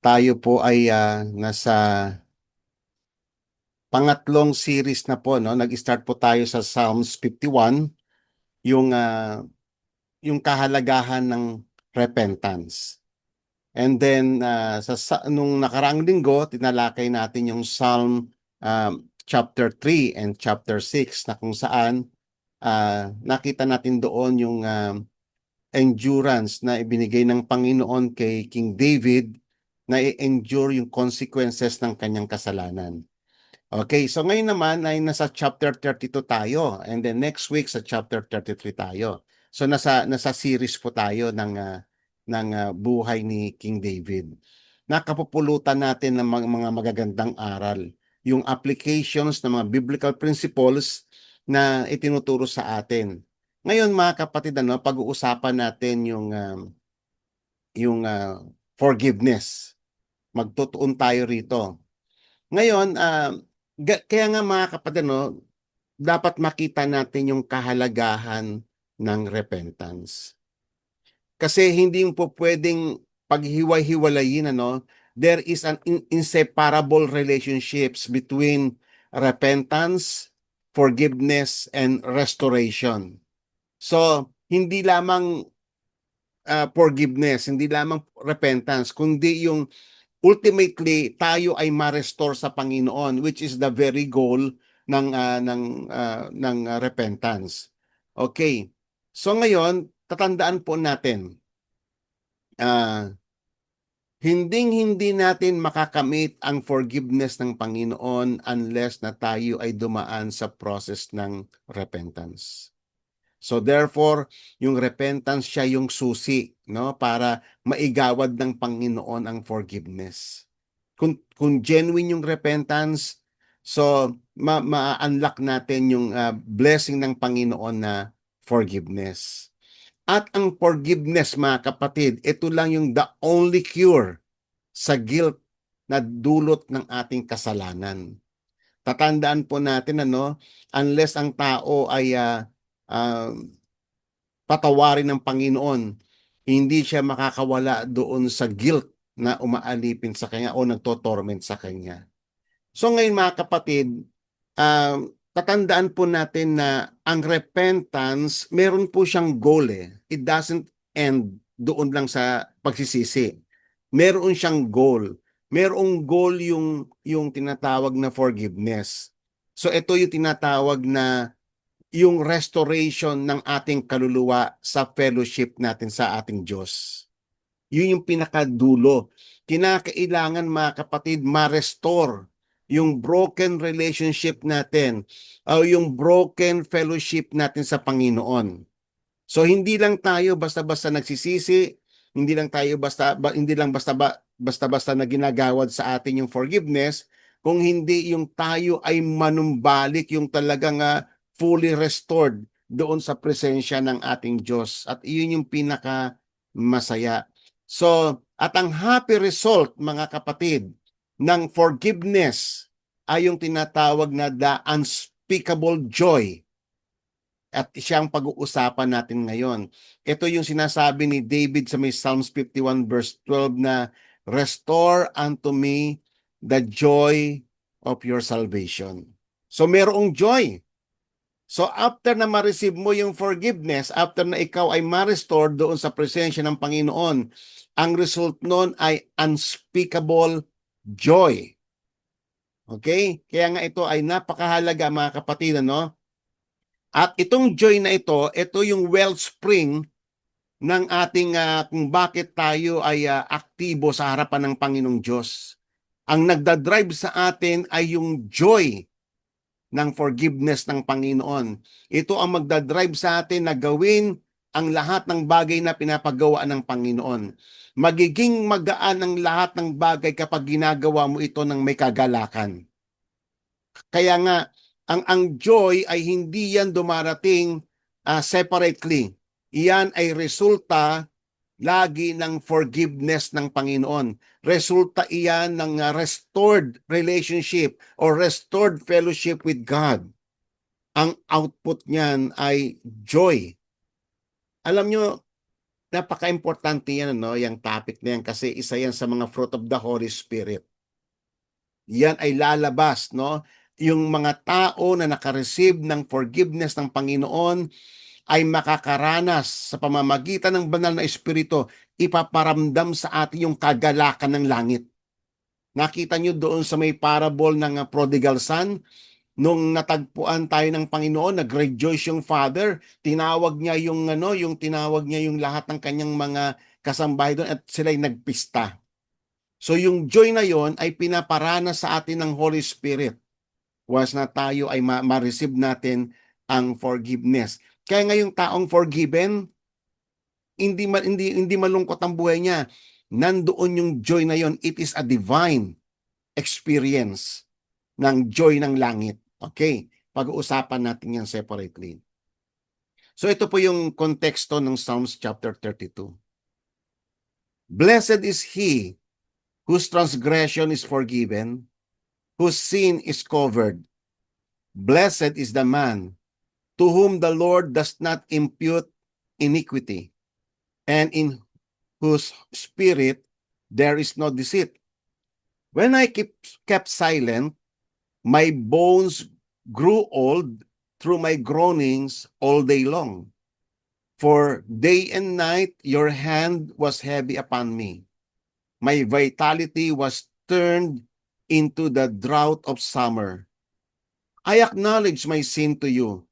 Tayo po ay nasa pangatlong series na po, no? Nag-start po tayo sa Psalms 51, yung yung kahalagahan ng repentance. And then nung nakaraang linggo, tinalakay natin yung Psalm chapter 3 and chapter 6 na kung saan nakita natin doon yung endurance na ibinigay ng Panginoon kay King David na i-endure yung consequences ng kanyang kasalanan. Okay, so ngayon naman ay nasa chapter 32 tayo and then next week sa chapter 33 tayo. So nasa series po tayo ng buhay ni King David. Nakapupulutan natin ng mga magagandang aral, yung applications ng mga biblical principles na itinuturo sa atin. Ngayon mga kapatid, pag-uusapan natin yung forgiveness. Magtutuon tayo rito. Ngayon, kaya nga mga kapatid, dapat makita natin yung kahalagahan ng repentance. Kasi hindi yung po pwedeng paghiwalay-hiwalayin, there is an inseparable relationships between repentance, forgiveness, and restoration. So, hindi lamang forgiveness, hindi lamang repentance, kundi yung ultimately tayo ay ma-restore sa Panginoon, which is the very goal ng repentance. Okay. So ngayon, tatandaan po natin, hindi natin makakamit ang forgiveness ng Panginoon unless na tayo ay dumaan sa process ng repentance. So therefore, yung repentance siya yung susi, para maigawad ng Panginoon ang forgiveness. Kung genuine yung repentance, so ma-unlock natin yung blessing ng Panginoon na forgiveness. At ang forgiveness, mga kapatid, ito lang yung the only cure sa guilt na dulot ng ating kasalanan. Tatandaan po natin, unless ang tao ay uh, patawarin ng Panginoon, hindi siya makakawala doon sa guilt na umaalipin sa kanya o nagtotorment sa kanya. So ngayon mga kapatid, tatandaan po natin na ang repentance, meron po siyang goal eh. It doesn't end doon lang sa pagsisisi. Meron siyang goal. Merong goal yung tinatawag na forgiveness. So ito yung tinatawag na yung restoration ng ating kaluluwa sa fellowship natin sa ating Diyos. Yun yung pinakadulo. Kinakailangan mga kapatid, ma-restore yung broken relationship natin o yung broken fellowship natin sa Panginoon. So hindi lang tayo basta-basta nagsisisi, hindi lang basta-basta na ginagawad sa atin yung forgiveness, kung hindi yung tayo ay manumbalik, yung talagang fully restored doon sa presensya ng ating Diyos. At iyon yung pinaka masaya. So, at ang happy result, mga kapatid, ng forgiveness ay yung tinatawag na the unspeakable joy. At siyang pag-uusapan natin ngayon. Ito yung sinasabi ni David sa may Psalms 51 verse 12 na, "Restore unto me the joy of your salvation." So merong joy. So after na ma-receive mo yung forgiveness, after na ikaw ay ma-restore doon sa presensya ng Panginoon, ang result nun ay unspeakable joy. Okay? Kaya nga ito ay napakahalaga mga kapatid, At itong joy na ito yung wellspring ng ating kung bakit tayo ay aktibo sa harapan ng Panginoong Diyos. Ang nagdadrive sa atin ay yung joy ng forgiveness ng Panginoon. Ito ang magdadrive sa atin na gawin ang lahat ng bagay na pinapagawa ng Panginoon. Magiging magaan ang lahat ng bagay kapag ginagawa mo ito ng may kagalakan. Kaya nga, ang joy ay hindi yan dumarating separately. Iyan ay resulta lagi ng forgiveness ng Panginoon. Resulta iyan ng restored relationship or restored fellowship with God. Ang output niyan ay joy. Alam nyo, napaka-importante yan, no, yung topic na yan kasi isa yan sa mga fruit of the Holy Spirit. Yan ay lalabas, no? Yung mga tao na nakareceive ng forgiveness ng Panginoon ay makakaranas sa pamamagitan ng banal na Espiritu, ipaparamdam sa atin yung kagalakan ng langit. Nakita nyo doon sa may parable ng prodigal son, nung natagpuan tayo ng Panginoon, nag-rejoice yung father, tinawag niya yung lahat ng kanyang mga kasambahay doon at sila'y nagpista. So yung joy na yon ay pinaparana sa atin ng Holy Spirit once na tayo ay ma-receive natin ang forgiveness. Kaya ngayong taong forgiven, hindi malungkot ang buhay niya. Nandoon yung joy na yon. It is a divine experience ng joy ng langit. Okay, pag-uusapan natin yan separately. So ito po yung konteksto ng Psalms chapter 32. Blessed is he whose transgression is forgiven, whose sin is covered. Blessed is the man to whom the Lord does not impute iniquity, and in whose spirit there is no deceit. When I kept silent, my bones grew old through my groanings all day long. For day and night your hand was heavy upon me. My vitality was turned into the drought of summer. I acknowledge my sin to you,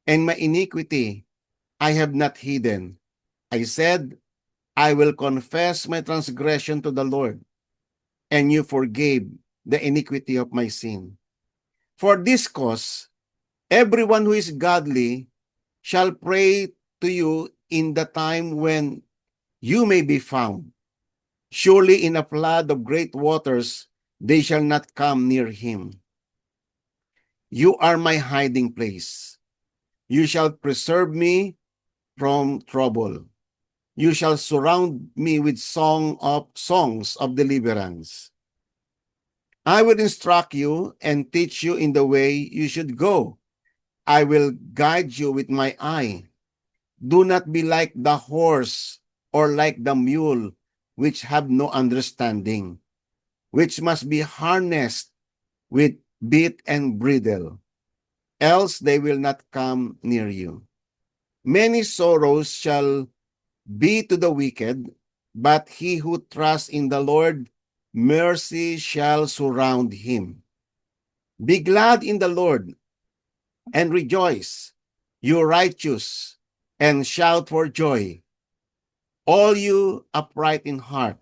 and my iniquity I have not hidden. I said, I will confess my transgression to the Lord, and you forgave the iniquity of my sin. For this cause, everyone who is godly shall pray to you in the time when you may be found. Surely in a flood of great waters, they shall not come near him. You are my hiding place. You shall preserve me from trouble. You shall surround me with songs of deliverance. I will instruct you and teach you in the way you should go. I will guide you with my eye. Do not be like the horse or like the mule, which have no understanding, which must be harnessed with bit and bridle, else they will not come near you. Many sorrows shall be to the wicked, but he who trusts in the Lord, mercy shall surround him. Be glad in the Lord and rejoice, you righteous, and shout for joy, all you upright in heart.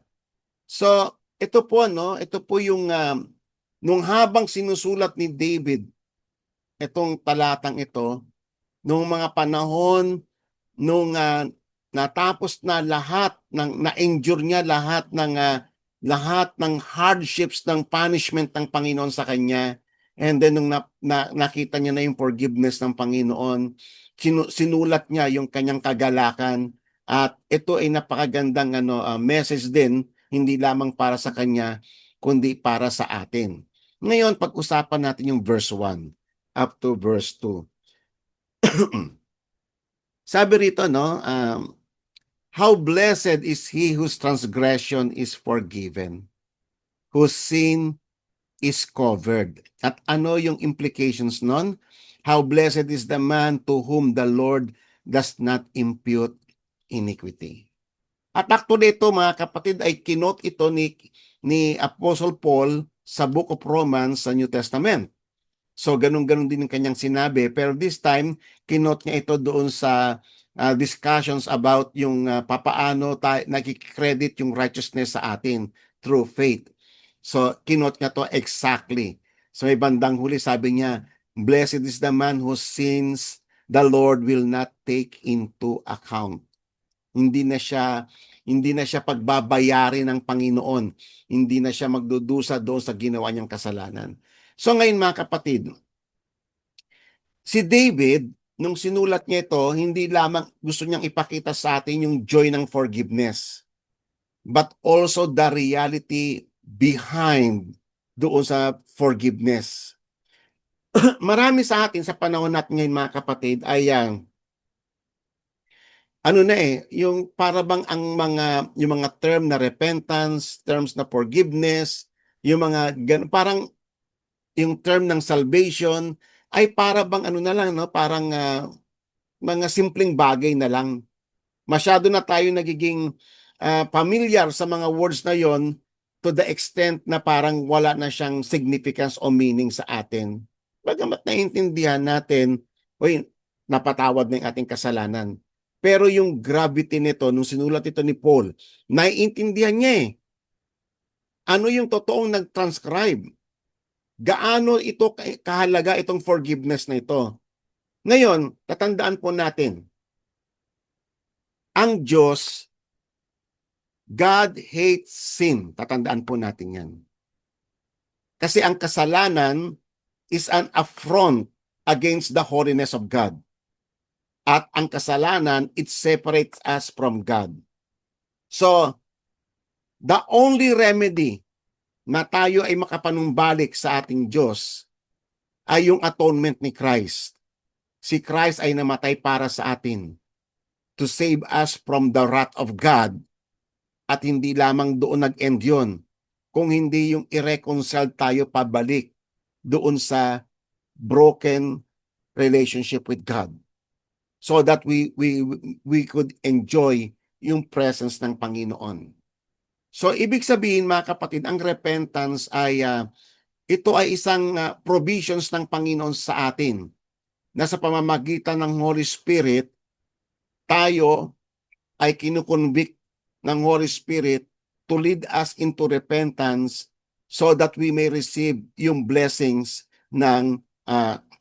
So, ito po, no? Ito po yung nung habang sinusulat ni David itong talatang ito, nung mga panahon nung natapos na lahat ng na-endure niya lahat ng hardships ng punishment ng Panginoon sa kanya, and then nung nakita niya na yung forgiveness ng Panginoon, sinulat niya yung kanyang kagalakan, at ito ay napakagandang message din, hindi lamang para sa kanya kundi para sa atin. Ngayon pag-usapan natin yung verse 1 up to verse 2. Sabi rito, no, how blessed is he whose transgression is forgiven, whose sin is covered. At ano yung implications nun? How blessed is the man to whom the Lord does not impute iniquity. At actually ito, mga kapatid, ay kinot ito ni Apostle Paul sa Book of Romans sa New Testament. So ganun-ganun din ang kanyang sinabi, pero this time kinot niya ito doon sa discussions about yung papaano tayo nakikredit yung righteousness sa atin through faith. So kinot niya to exactly. So may bandang huli sabi niya, blessed is the man whose sins the Lord will not take into account. Hindi na siya pagbabayarin ng Panginoon. Hindi na siya magdudusa doon sa ginawa niyang kasalanan. So ngayon mga kapatid, si David, nung sinulat niya ito, hindi lamang gusto niyang ipakita sa atin yung joy ng forgiveness, but also the reality behind doon sa forgiveness. Marami sa atin sa panahon natin ngayon mga kapatid ay ano na yung para bang yung mga term na repentance, terms na forgiveness, yung mga parang yung term ng salvation ay para bang ano na lang, no, parang mga simpleng bagay na lang. Masyado na tayo nagiging familiar sa mga words na yon to the extent na parang wala na siyang significance o meaning sa atin. Bagamat naiintindihan natin, oy, napatawad na yung ating kasalanan. Pero yung gravity nito, nung sinulat ito ni Paul, naiintindihan niya ano yung totoong nag-transcribe. Gaano ito kahalaga itong forgiveness na ito. Ngayon, tatandaan po natin, ang Diyos, God hates sin. Tatandaan po natin yan. Kasi ang kasalanan is an affront against the holiness of God. At ang kasalanan, it separates us from God. So, the only remedy na tayo ay makapanumbalik sa ating Diyos ay yung atonement ni Christ. Si Christ ay namatay para sa atin to save us from the wrath of God. At hindi lamang doon nag-end yun, kung hindi yung i-reconcile tayo pabalik doon sa broken relationship with God, so that we could enjoy yung presence ng Panginoon. So ibig sabihin mga kapatid, ang repentance ay ito ay isang provisions ng Panginoon sa atin na sa pamamagitan ng Holy Spirit tayo ay kinukonvict ng Holy Spirit to lead us into repentance so that we may receive yung blessings ng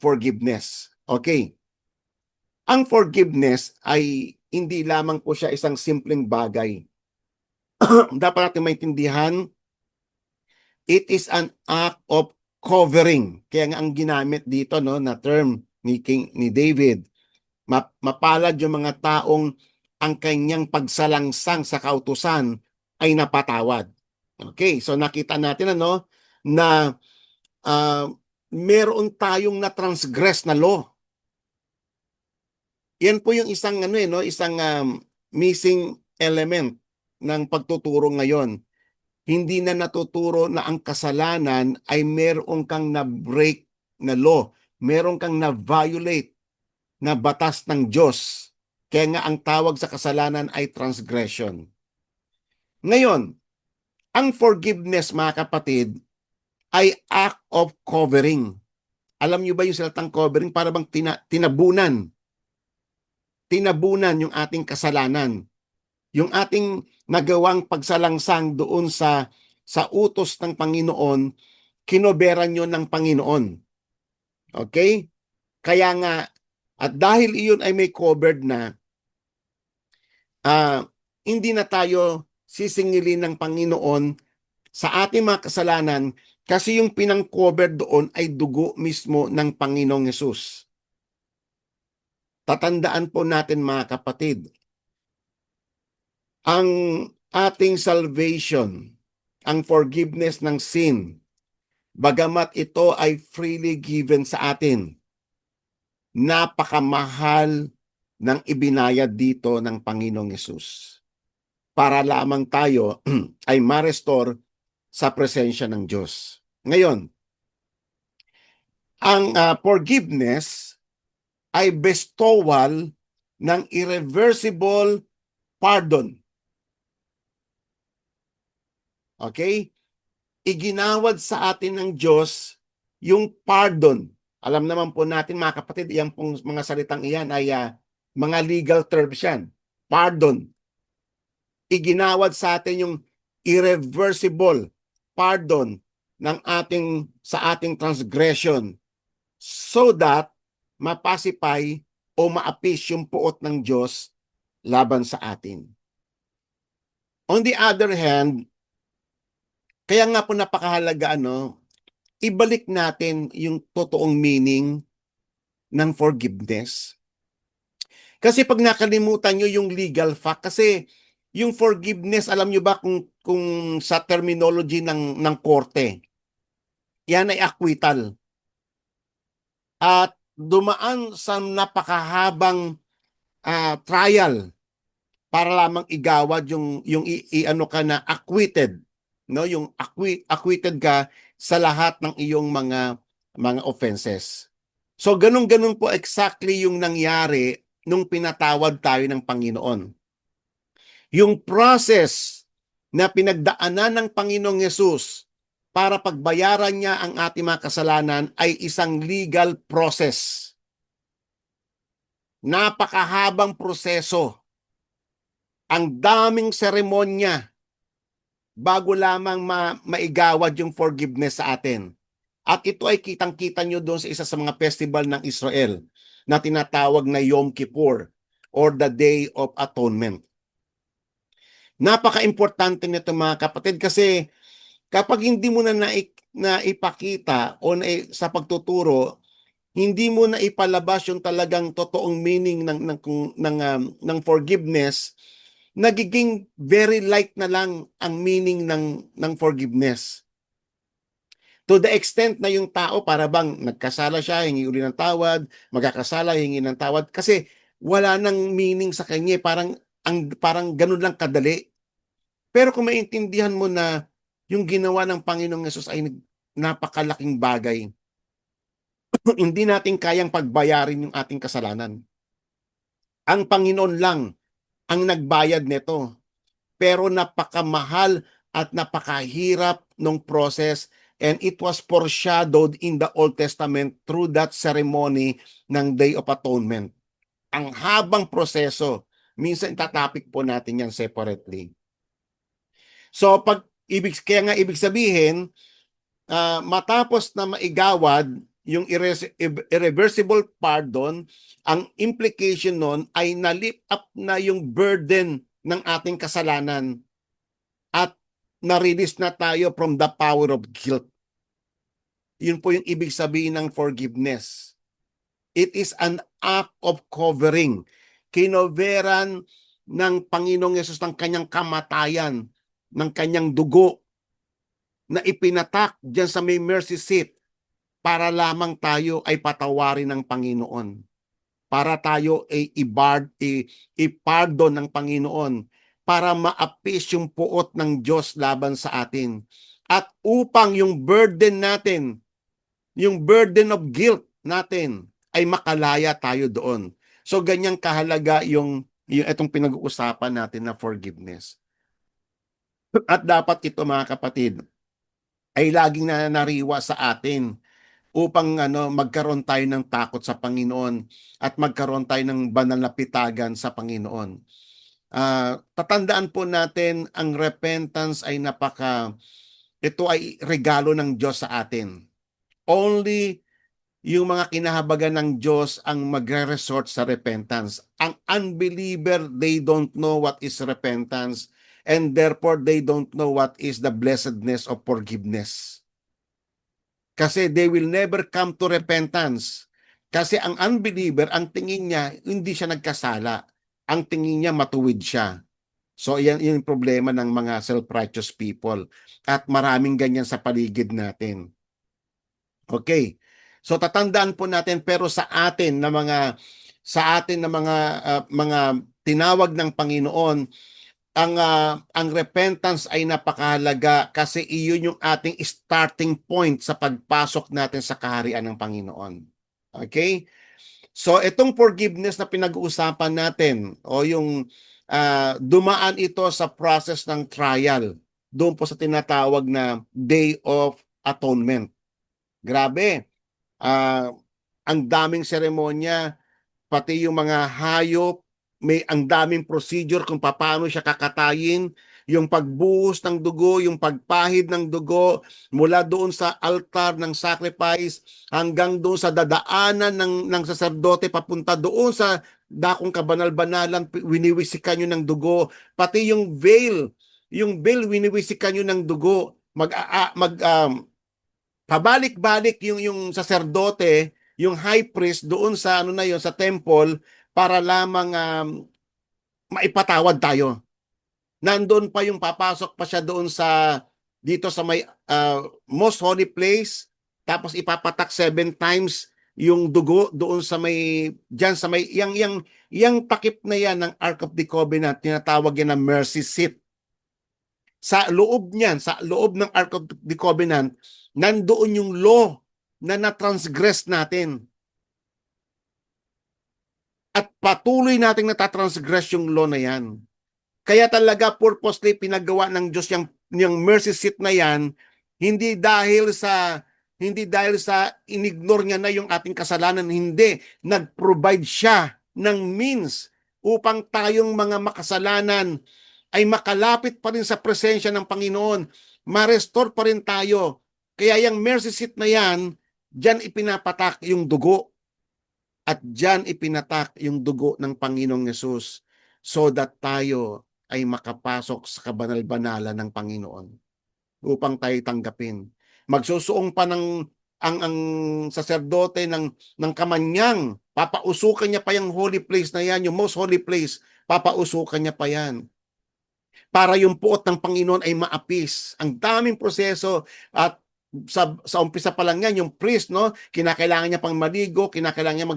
forgiveness. Okay. Ang forgiveness ay hindi lamang po siya isang simpleng bagay. Dapat natin maintindihan, it is an act of covering. Kaya nga ang ginamit dito na term ni David, mapalad yung mga taong ang kanyang pagsalangsang sa kautusan ay napatawad. Okay, so nakita natin na meron tayong na-transgress na law. Yan po yung isang isang missing element ng pagtuturo ngayon. Hindi na natuturo na ang kasalanan ay meron kang na-break na law, meron kang na-violate na batas ng Diyos. Kaya nga ang tawag sa kasalanan ay transgression. Ngayon, ang forgiveness mga kapatid ay act of covering. Alam niyo ba yung salitang covering? Para bang tinabunan. Tinabunan yung ating kasalanan. Yung ating nagawang pagsalangsang doon sa utos ng Panginoon, kinoberan yun ng Panginoon. Okay? Kaya nga, at dahil iyon ay may covered na, hindi na tayo sisingilin ng Panginoon sa ating mga kasalanan kasi yung pinang-cover doon ay dugo mismo ng Panginoong Hesus. Tatandaan po natin mga kapatid, ang ating salvation, ang forgiveness ng sin, bagamat ito ay freely given sa atin, napakamahal ng ibinayad dito ng Panginoong Hesus para lamang tayo ay ma-restore sa presensya ng Diyos. Ngayon, ang forgiveness ay bestowal ng irreversible pardon. Okay? Iginawad sa atin ng Diyos yung pardon. Alam naman po natin mga kapatid, yung pong mga salitang iyan ay mga legal terms yan. Pardon. Iginawad sa atin yung irreversible pardon ng sa ating transgression so that mapasipay o maapis yung puot ng Diyos laban sa atin. On the other hand, kaya nga po napakahalaga ibalik natin yung totoong meaning ng forgiveness. Kasi pag nakalimutan nyo yung legal fact, kasi yung forgiveness, alam nyo ba kung sa terminology ng korte, yan ay acquittal. At dumaan sa napakahabang trial para lamang igawad yung ano ka na acquitted, no? Yung acquitted ka sa lahat ng iyong mga offenses. So ganun-ganun po exactly yung nangyari nung pinatawad tayo ng Panginoon. Yung process na pinagdaanan ng Panginoong Yesus para pagbayaran niya ang ating mga kasalanan ay isang legal process. Napakahabang proseso. Ang daming seremonya bago lamang maigawad yung forgiveness sa atin. At ito ay kitang-kita nyo doon sa isa sa mga festival ng Israel na tinatawag na Yom Kippur or the Day of Atonement. Napaka-importante nito mga kapatid kasi kapag hindi mo na naipakita o sa pagtuturo, hindi mo na ipalabas yung talagang totoong meaning ng forgiveness, nagiging very light na lang ang meaning ng forgiveness. To the extent na yung tao para bang nagkasala siya, hingi uli ng tawad, magkakasala, hingi ng tawad kasi wala nang meaning sa kanya, parang ganun lang kadali. Pero kung maintindihan mo na yung ginawa ng Panginoong Yesus ay napakalaking bagay, hindi natin kayang pagbayarin yung ating kasalanan. Ang Panginoon lang ang nagbayad nito. Pero napakamahal at napakahirap nung process, and it was foreshadowed in the Old Testament through that ceremony ng Day of Atonement. Ang habang proseso. Minsan tatapik po natin yan separately. So kaya nga ibig sabihin, matapos na maigawad yung irreversible pardon, ang implication nun ay na-lift up na yung burden ng ating kasalanan at na-release na tayo from the power of guilt. Yun po yung ibig sabihin ng forgiveness. It is an act of covering. Kinoveran ng Panginoong Yesus ng kanyang kamatayan, ng kanyang dugo, na ipinatak dyan sa may mercy seat para lamang tayo ay patawarin ng Panginoon. Para tayo ay ipardon ng Panginoon. Para ma-appease yung puot ng Diyos laban sa atin. At upang yung burden natin, yung burden of guilt natin, ay makalaya tayo doon. So ganyang kahalaga yung itong pinag-uusapan natin na forgiveness. At dapat ito mga kapatid, ay laging nananariwa sa atin upang magkaroon tayo ng takot sa Panginoon at magkaroon tayo ng banal na pitagan sa Panginoon. Tatandaan po natin ang repentance ay ito ay regalo ng Diyos sa atin. Only yung mga kinahabagan ng Diyos ang magre-resort sa repentance. Ang unbeliever, they don't know what is repentance, and therefore they don't know what is the blessedness of forgiveness. Kasi they will never come to repentance. Kasi ang unbeliever, ang tingin niya, hindi siya nagkasala. Ang tingin niya, matuwid siya. So, yan yung problema ng mga self-righteous people. At maraming ganyan sa paligid natin. Okay. So, tatandaan po natin, pero sa atin na mga tinawag ng Panginoon, ang repentance ay napakahalaga kasi iyon yung ating starting point sa pagpasok natin sa kaharian ng Panginoon. Okay? So itong forgiveness na pinag-uusapan natin o yung dumaan ito sa process ng trial doon po sa tinatawag na Day of Atonement. Grabe. Ang daming seremonya, pati yung mga hayop, ang daming procedure kung paano siya kakatayin, yung pagbuhos ng dugo, yung pagpahid ng dugo, mula doon sa altar ng sacrifice hanggang doon sa dadaanan ng saserdote papunta doon sa dakong kabanal-banalan, winiwisikan nyo ng dugo, pati yung veil winiwisikan nyo ng dugo, pabalik-balik yung saserdote, yung high priest doon sa sa temple para lamang maipatawad tayo. Nandoon pa yung papasok pa siya doon dito sa may most holy place, tapos ipapatak 7 times yung dugo doon sa may, diyan sa may, yang takip na yan ng Ark of the Covenant, tinatawag yan na mercy seat. Sa loob niyan, sa loob ng Ark of the Covenant, nandoon yung law na na-transgress natin. At patuloy nating natatransgress yung law na yan. Kaya talaga purposely pinagawa ng Diyos yung mercy seat na yan, hindi dahil sa inignore niya na yung ating kasalanan, hindi. Nag-provide siya ng means upang tayong mga makasalanan ay makalapit pa rin sa presensya ng Panginoon, ma-restore pa rin tayo. Kaya yung mercy seat na yan, diyan ipinapatak yung dugo. At diyan ipinatak yung dugo ng Panginoong Yesus so that tayo ay makapasok sa kabanal-banalan ng Panginoon upang tayo tanggapin. Magsusuong pa ang saserdote ng kamanyang, papausukan niya pa yung holy place na yan, yung most holy place, papausukan niya pa yan para yung puot ng Panginoon ay maapis. Ang daming proseso at sa umpisa pa lang yan, yung priest, no, kinakailangan niya pang maligo, kinakailangan niya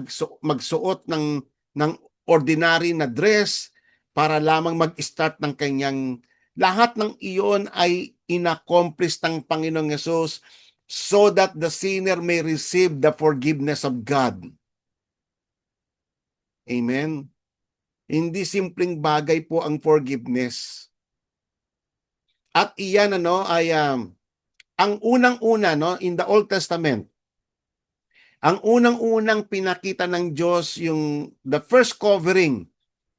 magsuot ng ordinary na dress para lamang mag-start ng kanyang, lahat ng iyon ay inaccomplish ng Panginoong Yesus so that the sinner may receive the forgiveness of God. Amen? Hindi simpleng bagay po ang forgiveness. At iyan ay ang unang-una, no, in the Old Testament, ang unang-unang pinakita ng Diyos yung the first covering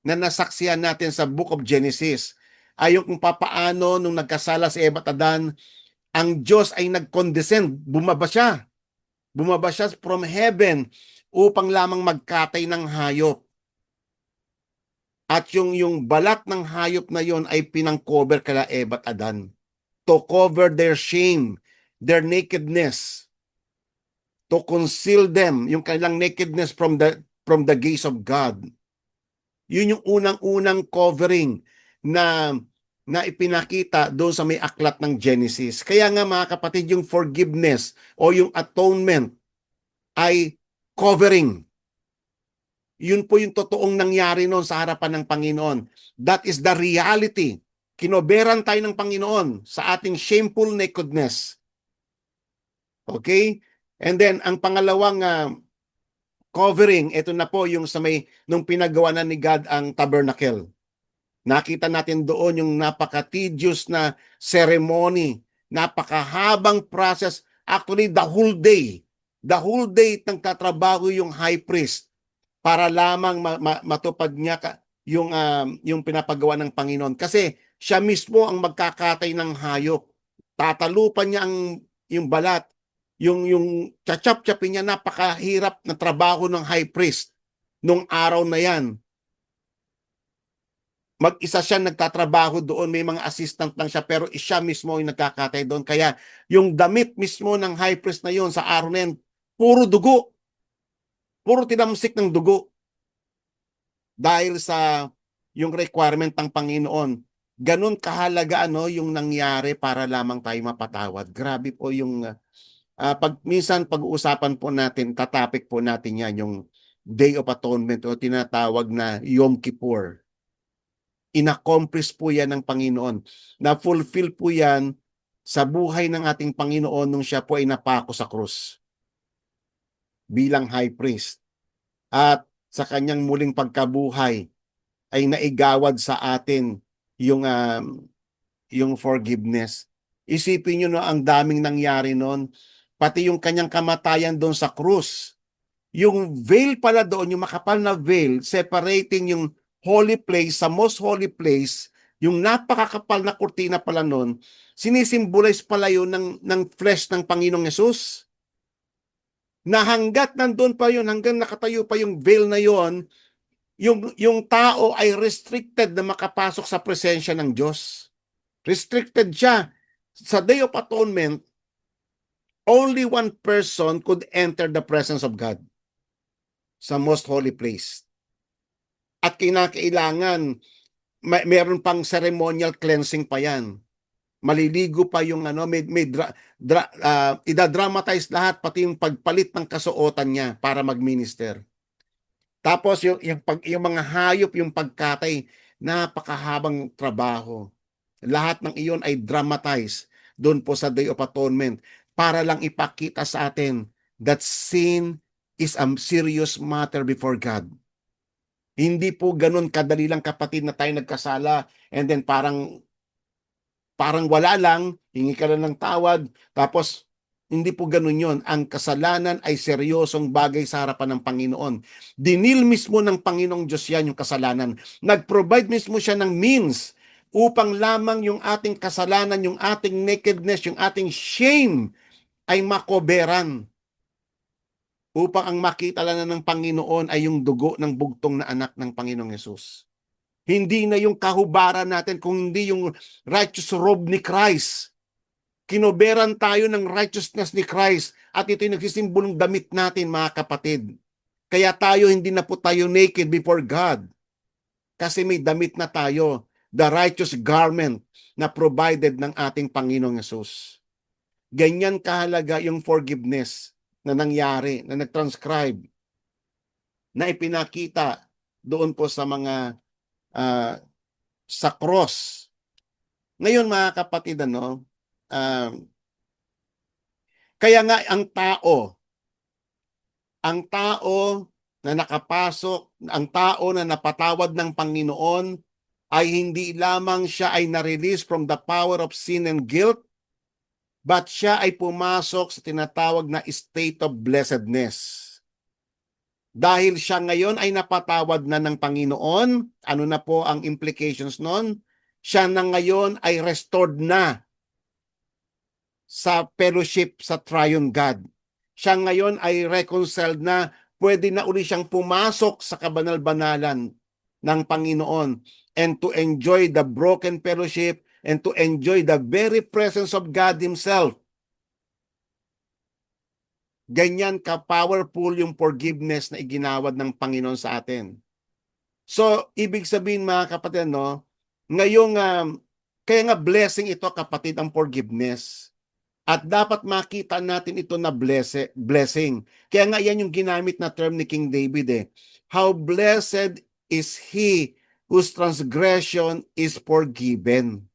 na nasaksihan natin sa Book of Genesis ay yung kung papaano nung nagkasala si Eva at Adan, ang Diyos ay nag-condescend, bumaba siya from heaven upang lamang magkatay ng hayop. At yung balat ng hayop na yon ay pinang-cover kala Eva at Adan to cover their shame, their nakedness, to conceal them, yung kanilang nakedness from the gaze of God. Yun yung unang-unang covering na ipinakita doon sa may aklat ng Genesis. Kaya nga mga kapatid, yung forgiveness o yung atonement ay covering. Yun po yung totoong nangyari noon sa harapan ng Panginoon. That is the reality. Kinoberan tayo ng Panginoon sa ating shameful nakedness. Okay? And then, ang pangalawang covering, ito na po yung sa may, nung pinagawa na ni God ang tabernacle. Nakita natin doon yung napaka-tedious na ceremony, napakahabang process. Actually, the whole day nagtatrabaho yung high priest para lamang matupad niya yung pinapagawa ng Panginoon. Kasi siya mismo ang magkakatay ng hayop. Tatalupan niya yung balat. Yung chachap-chapin niya, napakahirap na trabaho ng high priest nung araw na yan. Mag-isa siya nagtatrabaho doon, may mga assistant lang siya, pero siya mismo yung nagkakatay doon. Kaya yung damit mismo ng high priest na yon sa araw na yan, puro dugo. Puro tinamsik ng dugo. Dahil sa yung requirement ng Panginoon. Ganun kahalaga yung nangyari para lamang tayo mapatawad. Grabe po yung minsan pag-uusapan po natin, tatapik po natin yan, yung Day of Atonement o tinatawag na Yom Kippur. Inaccomplish po yan ng Panginoon. Na-fulfill po yan sa buhay ng ating Panginoon nung siya po ay napako sa krus bilang high priest. At sa kanyang muling pagkabuhay ay naigawad sa atin yung forgiveness. Isipin nyo ang daming nangyari noon. Pati yung kanyang kamatayan doon sa krus. Yung veil pala doon, yung makapal na veil, separating yung holy place sa most holy place, yung napakakapal na kurtina pala noon, sinisimbolize pala yun ng flesh ng Panginoong Yesus. Na hanggat nandun pa yun, hanggang nakatayo pa yung veil na yun, yung tao ay restricted na makapasok sa presensya ng Diyos. Restricted siya. Sa Day of Atonement, only one person could enter the presence of God sa most holy place. At kinakailangan, meron pang ceremonial cleansing pa yan. maliligo pa yung idadramatize lahat, pati yung pagpalit ng kasuotan niya para mag-minister. Tapos yung mga hayop, yung pagkatay, napakahabang trabaho. Lahat ng iyon ay dramatize doon po sa Day of Atonement para lang ipakita sa atin that sin is a serious matter before God. Hindi po ganun kadali lang, kapatid, na tayo nagkasala and then parang wala lang, hingi ka lang ng tawad, tapos hindi po ganun yon. Ang kasalanan ay seryosong bagay sa harapan ng Panginoon. Dinil mismo ng Panginoong Diyos yan, yung kasalanan. Nag-provide mismo siya ng means upang lamang yung ating kasalanan, yung ating nakedness, yung ating shame ay makoberan. Upang ang makita lang ng Panginoon ay yung dugo ng bugtong na anak ng Panginoong Yesus. Hindi na yung kahubaran natin, kundi yung righteous robe ni Christ. Kinoberan tayo ng righteousness ni Christ at ito'y nagsisimbolong damit natin, mga kapatid. Kaya tayo, hindi na po tayo naked before God kasi may damit na tayo, the righteous garment na provided ng ating Panginoong Yesus. Ganyan kahalaga yung forgiveness na nangyari, na nag-transcribe, na ipinakita doon po sa mga sa cross. Ngayon, mga kapatid, kaya nga ang tao na nakapasok, ang tao na napatawad ng Panginoon, ay hindi lamang siya ay na-release from the power of sin and guilt, but siya ay pumasok sa tinatawag na state of blessedness. Dahil siya ngayon ay napatawad na ng Panginoon, ano na po ang implications nun? Siya na ngayon ay restored na sa fellowship sa Triune God. Siya ngayon ay reconciled na, pwede na uli siyang pumasok sa kabanal-banalan ng Panginoon and to enjoy the broken fellowship and to enjoy the very presence of God Himself. Ganyan ka-powerful yung forgiveness na iginawad ng Panginoon sa atin. So, ibig sabihin, mga kapatid, ngayong, kaya nga blessing ito, kapatid, ang forgiveness. At dapat makita natin ito na blessing. Kaya nga yan yung ginamit na term ni King David. How blessed is he whose transgression is forgiven,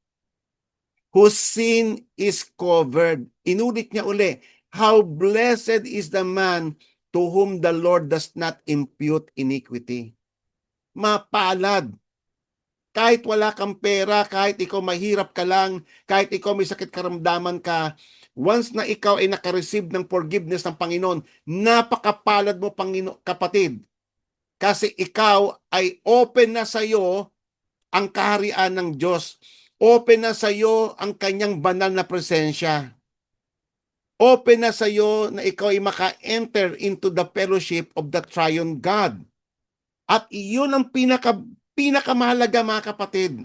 whose sin is covered. Inulit niya uli, how blessed is the man to whom the Lord does not impute iniquity. Mapalad. Kahit wala kang pera, kahit ikaw mahirap ka lang, kahit ikaw may sakit karamdaman ka, once na ikaw ay nakareceive ng forgiveness ng Panginoon, napakapalad mo, kapatid. Kasi ikaw ay open na sa iyo ang kaharian ng Diyos. Open na sa iyo ang kanyang banal na presensya. Open na sa iyo na ikaw ay maka-enter into the fellowship of the Triune God. At iyon ang pinakamahalaga, mga kapatid.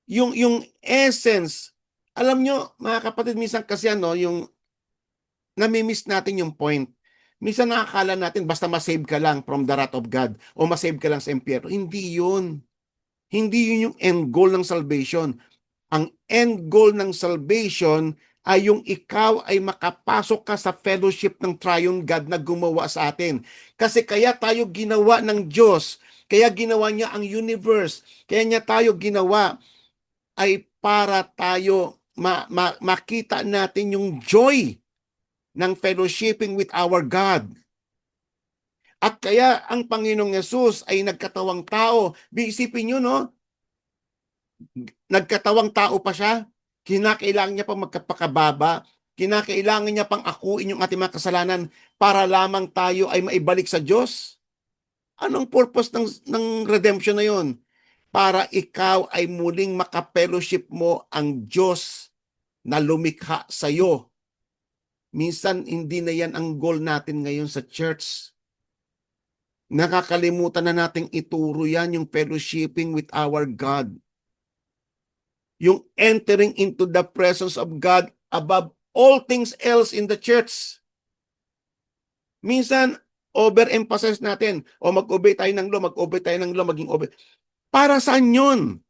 Yung essence, alam nyo, mga kapatid, minsan kasi yung namimiss natin yung point. Minsan nakakala natin basta masave ka lang from the wrath of God o masave ka lang sa impyerno. Hindi yun. Hindi yun yung end goal ng salvation. Ang end goal ng salvation ay yung ikaw ay makapasok ka sa fellowship ng Triune God na gumawa sa atin. Kasi kaya tayo ginawa ng Diyos, kaya ginawa niya ang universe, kaya niya tayo ginawa ay para tayo makita natin yung joy ng fellowshipping with our God. At kaya ang Panginoong Yesus ay nagkatawang tao. Isipin nyo, nagkatawang tao pa siya, kinakailangan niya pang magkapakababa, kinakailangan niya pang akuin yung ating mga kasalanan para lamang tayo ay maibalik sa Diyos. Anong purpose ng redemption na yon? Para ikaw ay muling makapellowship mo ang Diyos na lumikha sa iyo. Minsan, hindi na yan ang goal natin ngayon sa church. Nakakalimutan na nating ituro yan, yung fellowshipping with our God. Yung entering into the presence of God above all things else in the church. Minsan, overemphasize natin, o mag-obey tayo ng law, maging obey. Para saan yun?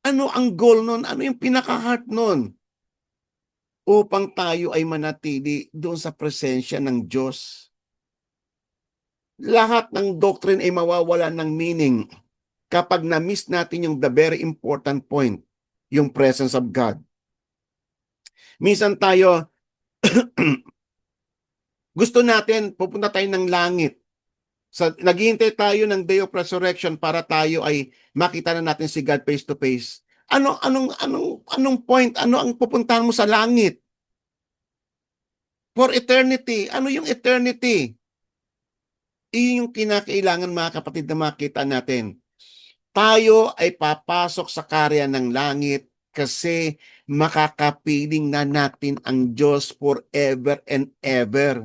Ano ang goal nun? Ano yung pinaka-heart nun? Upang tayo ay manatili doon sa presensya ng Diyos. Lahat ng doctrine ay mawawala ng meaning kapag na-miss natin yung the very important point, yung presence of God. Minsan tayo, gusto natin, pupunta tayo ng langit. Naghihintay tayo ng day of resurrection para tayo ay makita na natin si God face to face. Anong point? Ano ang pupuntahan mo sa langit? For eternity. Ano yung eternity? Iyon yung kinakailangan, mga kapatid, na makita natin. Tayo ay papasok sa karya ng langit kasi makakapiling na natin ang Diyos forever and ever.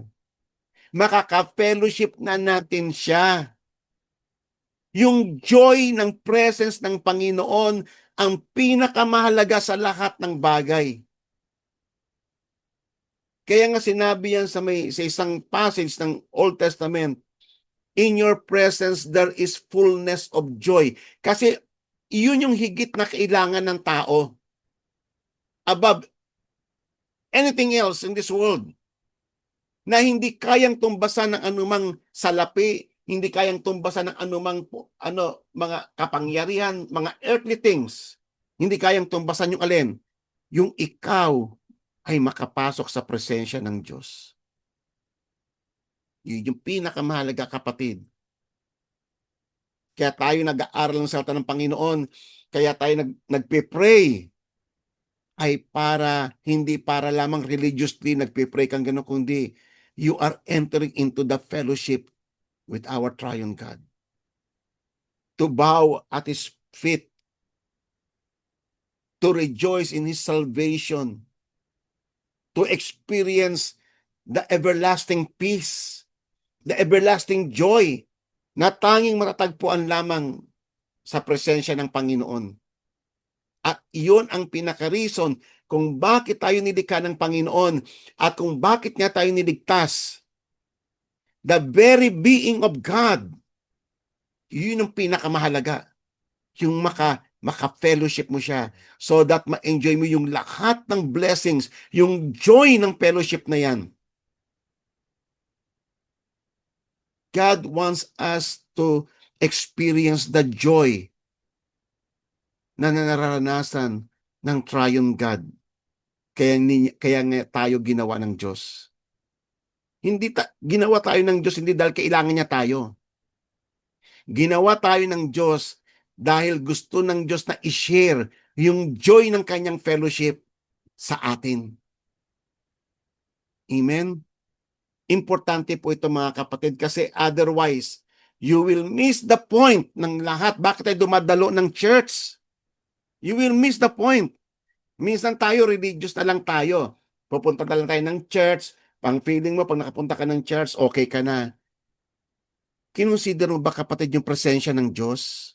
Makaka-fellowship na natin siya. Yung joy ng presence ng Panginoon ang pinakamahalaga sa lahat ng bagay. Kaya nga sinabi yan sa isang passage ng Old Testament, in your presence there is fullness of joy. Kasi iyon yung higit na kailangan ng tao above anything else in this world, na hindi kayang tumbasan ng anumang salapi, hindi kayang tumbasan ng anumang mga kapangyarihan, mga earthly things. Hindi kayang tumbasan yung alin? Yung ikaw ay makapasok sa presensya ng Diyos. Yun yung pinakamahalaga, kapatid. Kaya tayo nag-aaral ng salita ng Panginoon, kaya tayo nagpe-pray, ay hindi para lamang religiously nagpe-pray kang gano'n, kundi you are entering into the fellowship with our triune God. To bow at His feet, to rejoice in His salvation, to experience the everlasting peace, the everlasting joy na tanging matatagpuan lamang sa presensya ng Panginoon. At iyon ang pinaka-reason kung bakit tayo nilikha ng Panginoon at kung bakit niya tayo niligtas. The very being of God, yun ang pinakamahalaga. Yung maka-fellowship mo siya so that ma-enjoy mo yung lahat ng blessings, yung joy ng fellowship na yan. God wants us to experience the joy na nararanasan ng triune God. Kaya nga tayo ginawa ng Diyos. Ginawa tayo ng Diyos hindi dahil kailangan niya tayo. Ginawa tayo ng Diyos dahil gusto ng Diyos na i-share yung joy ng kanyang fellowship sa atin. Amen? Importante po ito, mga kapatid, kasi otherwise, you will miss the point ng lahat. Bakit tayo dumadalo ng church? You will miss the point. Minsan tayo, religious na lang tayo. Pupunta na lang tayo ng church. Pang feeling mo, pag nakapunta ka ng church, okay ka na. Kinonsider mo ba, kapatid, yung presensya ng Diyos?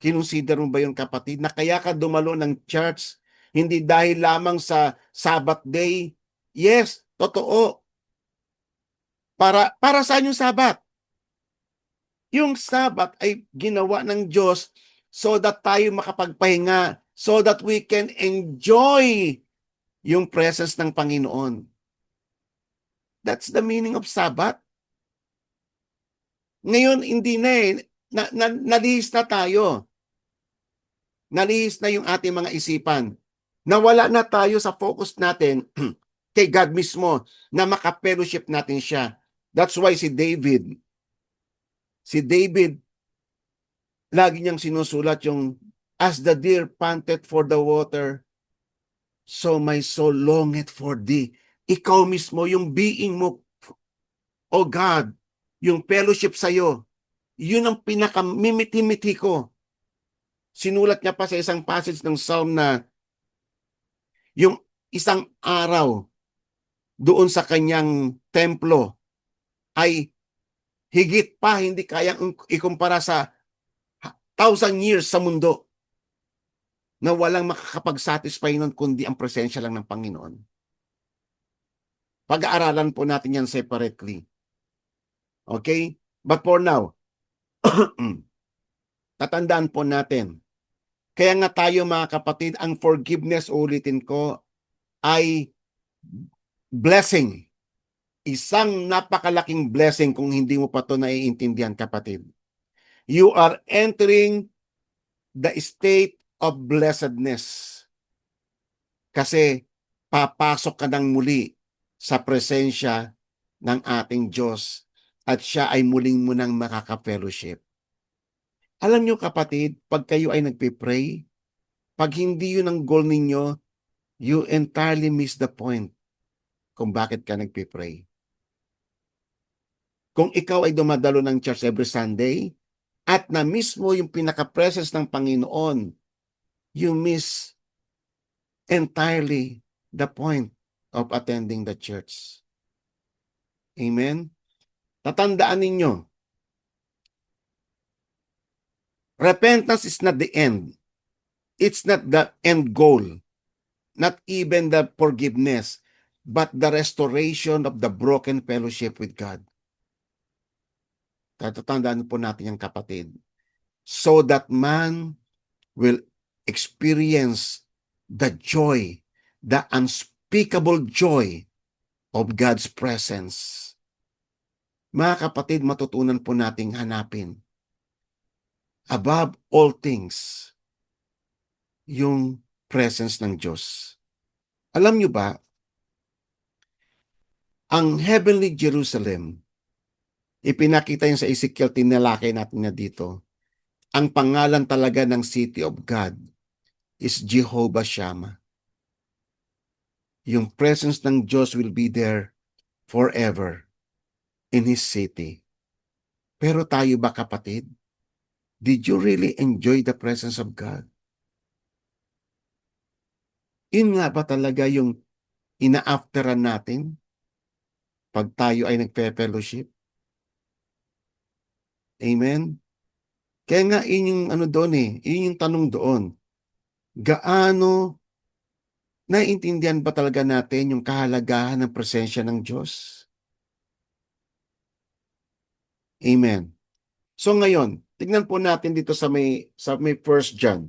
Kinonsider mo ba yung, kapatid, na kaya ka dumalo ng church, hindi dahil lamang sa Sabbath day? Yes, totoo. Para saan yung Sabbath? Yung Sabbath ay ginawa ng Diyos so that tayo makapagpahinga, so that we can enjoy yung presence ng Panginoon. That's the meaning of Sabbath. Ngayon, hindi na eh. Nalihis na tayo. Nalihis na yung ating mga isipan. Nawala na tayo sa focus natin kay God mismo na maka-fellowship natin siya. That's why si David, lagi niyang sinusulat yung, as the deer panted for the water, so my soul longeth for thee. Ikaw mismo, yung being mo, O God, yung fellowship sa'yo, yun ang pinaka-mimiti-miti ko. Sinulat niya pa sa isang passage ng Psalm na yung isang araw doon sa kanyang templo ay higit pa, hindi kayang ikumpara sa 1,000 years sa mundo na walang makakapag-satisfy nun kundi ang presensya lang ng Panginoon. Pag-aaralan po natin yan separately. Okay? But for now, tatandaan po natin, Kaya nga tayo mga kapatid, ang forgiveness, ulitin ko, ay blessing. Isang napakalaking blessing kung hindi mo pa ito naiintindihan, kapatid. You are entering the state of blessedness. Kasi papasok ka ng muli sa presensya ng ating Diyos at siya ay muling mo nang makaka-fellowship. Alam nyo kapatid, pag kayo ay nagpipray, pag hindi yun ang goal ninyo, you entirely miss the point kung bakit ka nagpipray. Kung ikaw ay dumadalo ng church every Sunday at na mismo yung pinaka-presence ng Panginoon, you miss entirely the point of attending the church. Amen? Tatandaan ninyo, repentance is not the end. It's not the end goal. Not even the forgiveness, but the restoration of the broken fellowship with God. Tatandaan po natin yung kapatid. So that man will experience the joy, the unspeakable joy of God's presence. Mga kapatid, matutunan po nating hanapin above all things yung presence ng Diyos. Alam nyo ba, ang heavenly Jerusalem, ipinakita yun sa Ezekiel, tinalakay natin na dito. Ang pangalan talaga ng city of God is Jehovah Shammah. Yung presence ng Diyos will be there forever in His city. Pero tayo ba kapatid? Did you really enjoy the presence of God? Yun nga ba talaga yung ina-afteran natin pag tayo ay nagpe-fellowship? Amen? Kaya nga yun yung ano doon yun yung tanong doon. Gaano naiintindihan ba talaga natin yung kahalagahan ng presensya ng Diyos? Amen. So ngayon, tignan po natin dito sa may 1 John.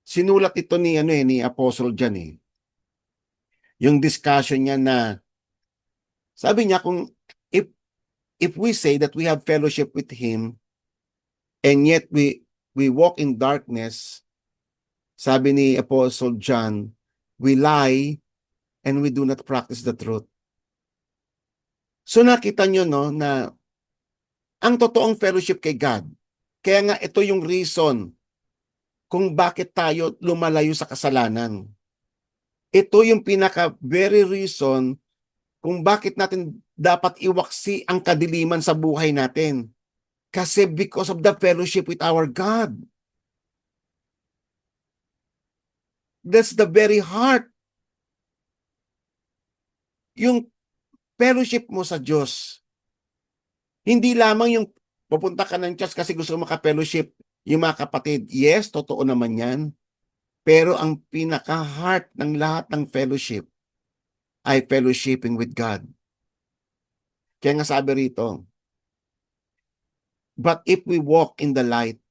Sinulat ito ni Apostle John Yung discussion niya na sabi niya kung if we say that we have fellowship with him and yet we walk in darkness, sabi ni Apostle John, we lie and we do not practice the truth. So nakita nyo na ang totoong fellowship kay God, kaya nga ito yung reason kung bakit tayo lumalayo sa kasalanan. Ito yung pinaka very reason kung bakit natin dapat iwaksi ang kadiliman sa buhay natin. Kasi because of the fellowship with our God. That's the very heart. Yung fellowship mo sa Diyos. Hindi lamang yung pupunta ka ng church kasi gusto mo maka-fellowship yung mga kapatid. Yes, totoo naman yan. Pero ang pinaka-heart ng lahat ng fellowship ay fellowshipping with God. Kaya nga sabi rito, but if we walk in the light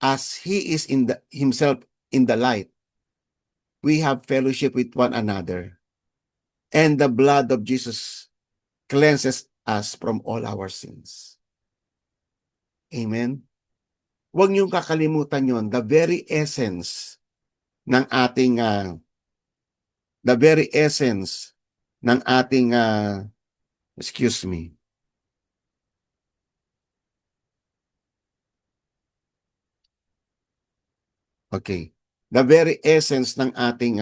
as He is Himself in the light, we have fellowship with one another. And the blood of Jesus cleanses us from all our sins. Amen? Huwag niyong kakalimutan yon, the very essence ng ating excuse me. Okay. The very essence ng ating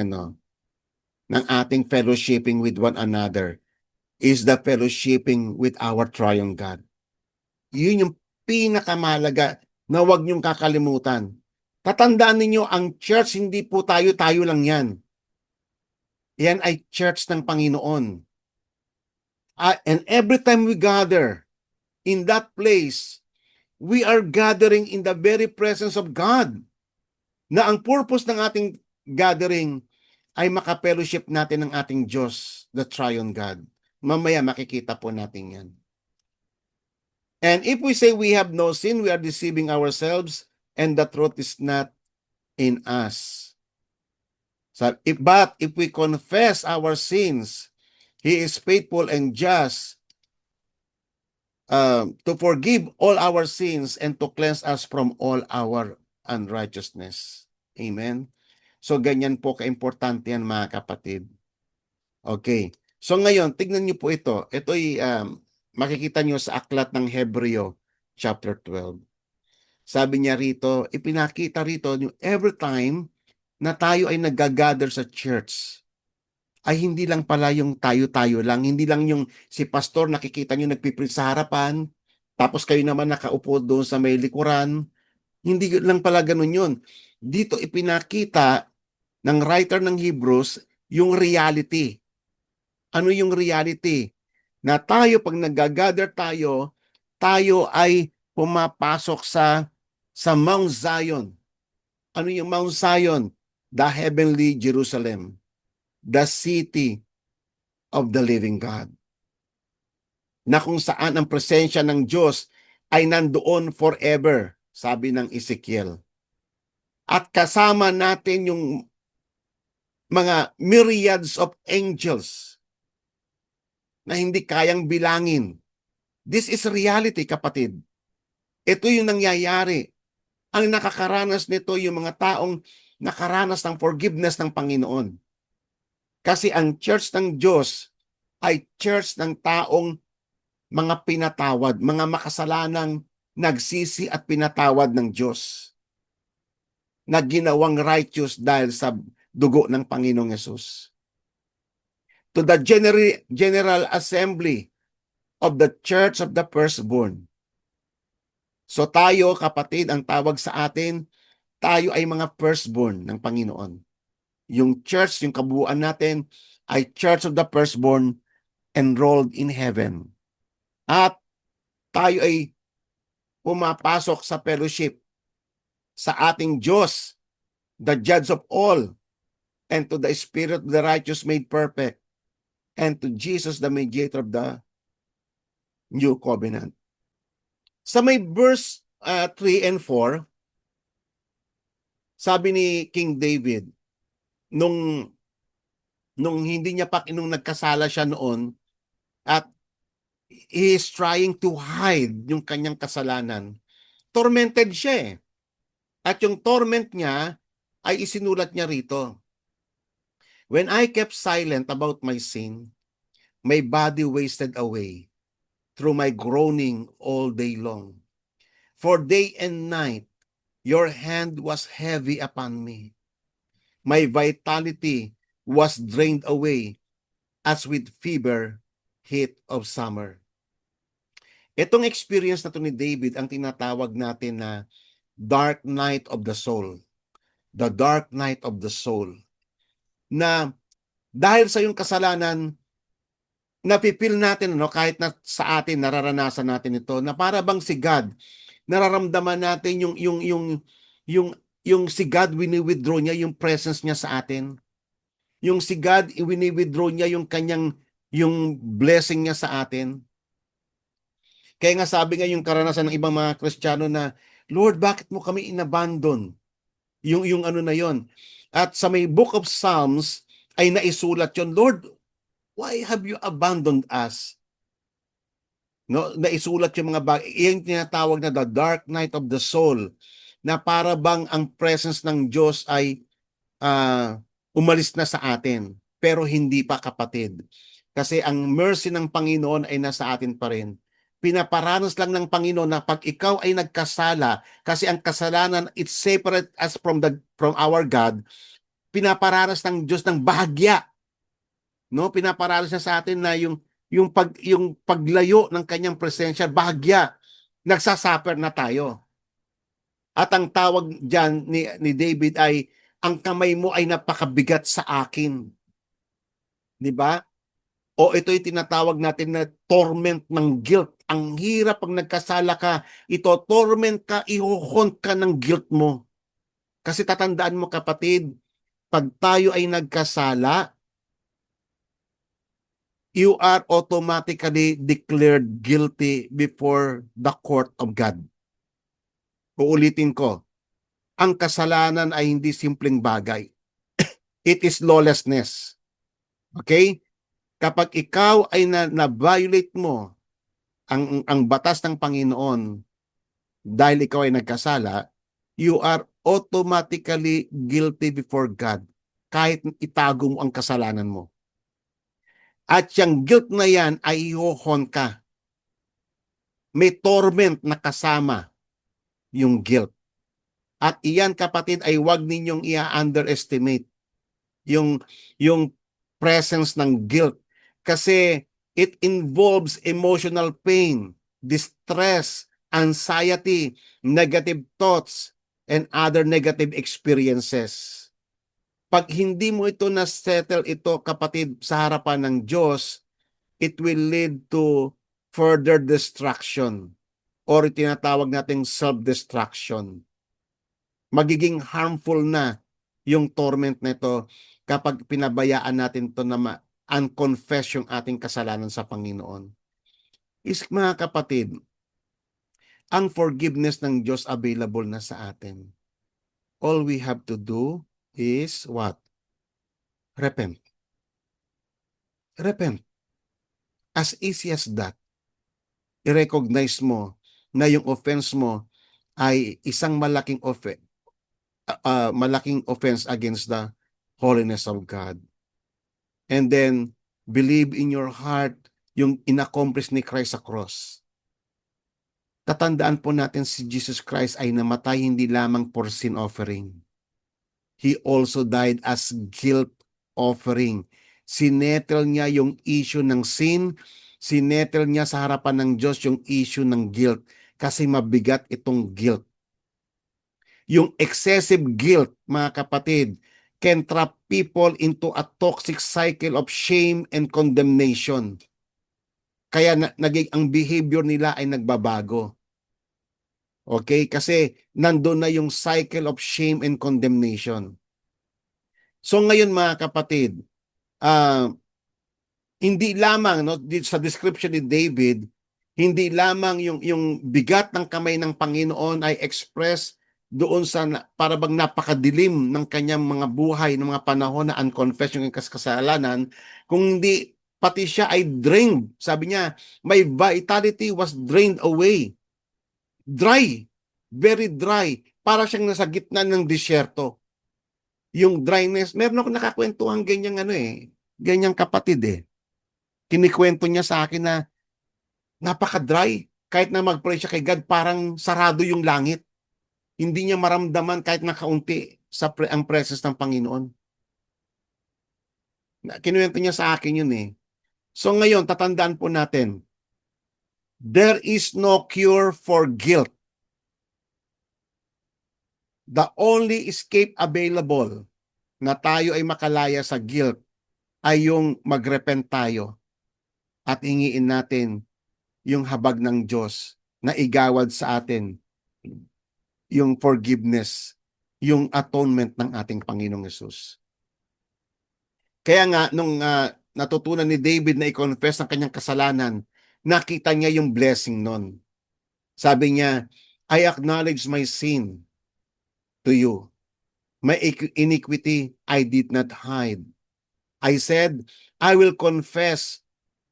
fellowshipping with one another is the fellowshipping with our triune God. Yun yung pinakamahalaga na huwag niyong kakalimutan. Tatandaan ninyo, ang church, hindi po tayo lang yan. Yan ay church ng Panginoon. And every time we gather in that place, we are gathering in the very presence of God. Na ang purpose ng ating gathering ay maka-fellowship natin ng ating Diyos, the triune God. Mamaya makikita po natin yan. And if we say we have no sin, we are deceiving ourselves and the truth is not in us. But if we confess our sins, He is faithful and just to forgive all our sins and to cleanse us from all our unrighteousness. Amen? So, ganyan po kaimportante yan mga kapatid. Okay. So, ngayon, tignan niyo po ito. Ito'y makikita niyo sa aklat ng Hebreo, chapter 12. Sabi niya rito, ipinakita rito, every time na tayo ay nag-gather sa church, ay hindi lang pala yung tayo-tayo lang, hindi lang yung si pastor nakikita niyo nagpipreach sa harapan, tapos kayo naman nakaupo doon sa may likuran. Hindi lang pala ganun yun. Dito ipinakita ng writer ng Hebrews yung reality. Ano yung reality? Na tayo, pag nag-gather tayo, tayo ay pumapasok sa Mount Zion. Ano yung Mount Zion? The heavenly Jerusalem. The city of the living God. Na kung saan ang presensya ng Diyos ay nandoon forever, sabi ng Ezekiel. At kasama natin yung mga myriads of angels na hindi kayang bilangin. This is reality, kapatid. Ito yung nangyayari. Ang nakakaranas nito yung mga taong nakaranas ng forgiveness ng Panginoon. Kasi ang church ng Diyos ay church ng taong mga pinatawad, mga makasalanang nagsisi at pinatawad ng Diyos na ginawang righteous dahil sa dugo ng Panginoong Yesus. To the General Assembly of the Church of the Firstborn. So tayo, kapatid, ang tawag sa atin, tayo ay mga firstborn ng Panginoon. Yung church, yung kabuuan natin, ay Church of the Firstborn enrolled in heaven. At tayo ay pumapasok sa fellowship sa ating Diyos, the Judge of all, and to the Spirit of the righteous made perfect, and to Jesus, the mediator of the new covenant. Sa may verse 3 and 4, sabi ni King David, nung hindi niya nung nagkasala siya noon, at he is trying to hide yung kanyang kasalanan. Tormented siya eh. At yung torment niya ay isinulat niya rito. When I kept silent about my sin, my body wasted away through my groaning all day long. For day and night, your hand was heavy upon me. My vitality was drained away as with fever heat of summer. Itong experience na to ni David ang tinatawag natin na dark night of the soul. The dark night of the soul. Na dahil sa yung kasalanan, napipil natin, kahit na sa atin, nararanasan natin ito, na para bang si God, nararamdaman natin yung si God, wini-withdraw niya yung presence niya sa atin. Yung si God, wini-withdraw niya yung blessing niya sa atin. Kaya nga sabi nga yung karanasan ng ibang mga Kristiyano na, Lord, bakit mo kami inabandon? Yung ano na yon. At sa may Book of Psalms ay naisulat yon, Lord, why have you abandoned us? No, naisulat yung mga bagay. Iyan tinatawag na the dark night of the soul, na para bang ang presence ng Diyos ay umalis na sa atin. Pero hindi pa, kapatid. Kasi ang mercy ng Panginoon ay nasa atin pa rin. Pinaparanas lang ng Panginoon na pag ikaw ay nagkasala, kasi ang kasalanan, it separate us from our God, pinaparanas ng Diyos ng bahagya. No, pinaparanas niya sa atin na yung paglayo ng kanyang presensya, bahagya, nagsasuffer na tayo. At ang tawag diyan ni David ay, ang kamay mo ay napakabigat sa akin. 'Di ba? O ito'y tinatawag natin na torment ng guilt. Ang hirap pag nagkasala ka, ito torment ka, ihuhunt ka ng guilt mo. Kasi tatandaan mo, kapatid, pag tayo ay nagkasala, you are automatically declared guilty before the court of God. Uulitin ko. ang kasalanan ay hindi simpleng bagay. It is lawlessness. Okay? Kapag ikaw ay na-violate mo ang batas ng Panginoon dahil ikaw ay nagkasala, you are automatically guilty before God kahit itago mo ang kasalanan mo. At yung guilt na yan ay ihohon ka. May torment na kasama yung guilt. At iyan kapatid ay huwag ninyong i-underestimate yung presence ng guilt kasi it involves emotional pain, distress, anxiety, negative thoughts, and other negative experiences. Pag hindi mo ito na-settle ito kapatid sa harapan ng Diyos, it will lead to further destruction or tinatawag nating self-destruction. Magiging harmful na yung torment nito kapag pinabayaan natin to na unconfess yung ating kasalanan sa Panginoon. Mga kapatid, ang forgiveness ng Diyos available na sa atin. All we have to do is what? Repent. Repent. As easy as that. I-recognize mo na yung offense mo ay isang malaking offense against the holiness of God. And then, believe in your heart yung inaccomplish ni Christ sa cross. Tatandaan po natin si Jesus Christ ay namatay hindi lamang for sin offering. He also died as guilt offering. Sinettle niya yung issue ng sin, sinettle niya sa harapan ng Diyos yung issue ng guilt kasi mabigat itong guilt. Yung excessive guilt, mga kapatid, can trap people into a toxic cycle of shame and condemnation. Kaya ang behavior nila ay nagbabago. Okay? Kasi nandun na yung cycle of shame and condemnation. So ngayon mga kapatid, hindi lamang sa description ni David, hindi lamang yung bigat ng kamay ng Panginoon ay express doon sa para bang napakadilim ng kanyang mga buhay ng mga panahon na unconfessed yung kasalanan, kung hindi pati siya ay drained. Sabi niya, my vitality was drained away. Dry. Very dry. Para siyang nasa gitna ng disyerto. Yung dryness, meron ako nakakwentuhan ganyang kapatid Kinikwento niya sa akin na napaka-dry. Kahit na mag-pray siya kay God, parang sarado yung langit. Hindi niya maramdaman kahit na kaunti ang presence ng Panginoon. Kinuwento niya sa akin yun So ngayon, tatandaan po natin, there is no cure for guilt. The only escape available na tayo ay makalaya sa guilt ay yung magrepent tayo at hingiin natin yung habag ng Diyos na igawad sa atin yung forgiveness, yung atonement ng ating Panginoong Hesus. Kaya nga, nung natutunan ni David na i-confess ang kanyang kasalanan, nakita niya yung blessing nun. Sabi niya, I acknowledge my sin to you. My iniquity I did not hide. I said, I will confess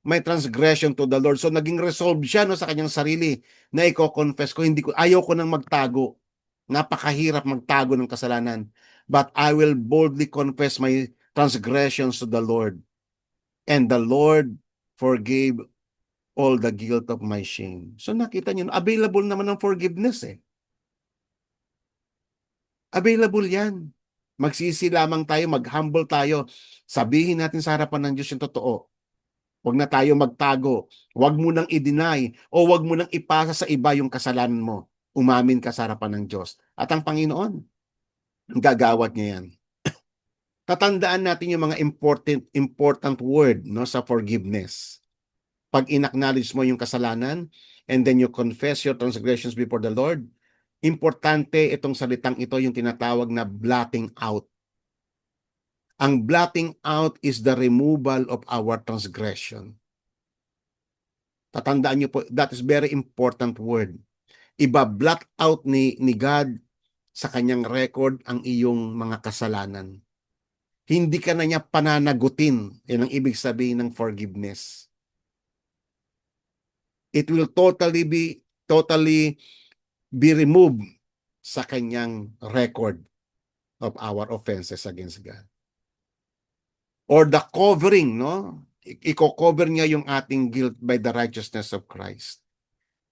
my transgression to the Lord. So naging resolve siya sa kanyang sarili na i-confess ko, ayaw ko nang magtago. Napakahirap magtago ng kasalanan. But I will boldly confess my transgressions to the Lord. And the Lord forgave all the guilt of my shame. So nakita niyo, available naman ng forgiveness Available yan. Magsisi lamang tayo, mag-humble tayo. Sabihin natin sa harapan ng Diyos yung totoo. Huwag na tayo magtago. Huwag mo nang i-deny o huwag mo nang ipasa sa iba yung kasalanan mo. Umamin ka sa harapan ng Diyos. At ang Panginoon, gagawad niya yan. Tatandaan natin yung mga important word sa forgiveness. Pag in-acknowledge mo yung kasalanan and then you confess your transgressions before the Lord, importante itong salitang ito, yung tinatawag na blotting out. Ang blotting out is the removal of our transgression. Tatandaan niyo po, that is very important word. Iba-blot out ni God sa kanyang record ang iyong mga kasalanan. Hindi ka na niya pananagutin. Yan ang ibig sabihin ng forgiveness. It will totally be removed sa kanyang record of our offenses against God. Or the covering, no? Iko-cover niya yung ating guilt by the righteousness of Christ.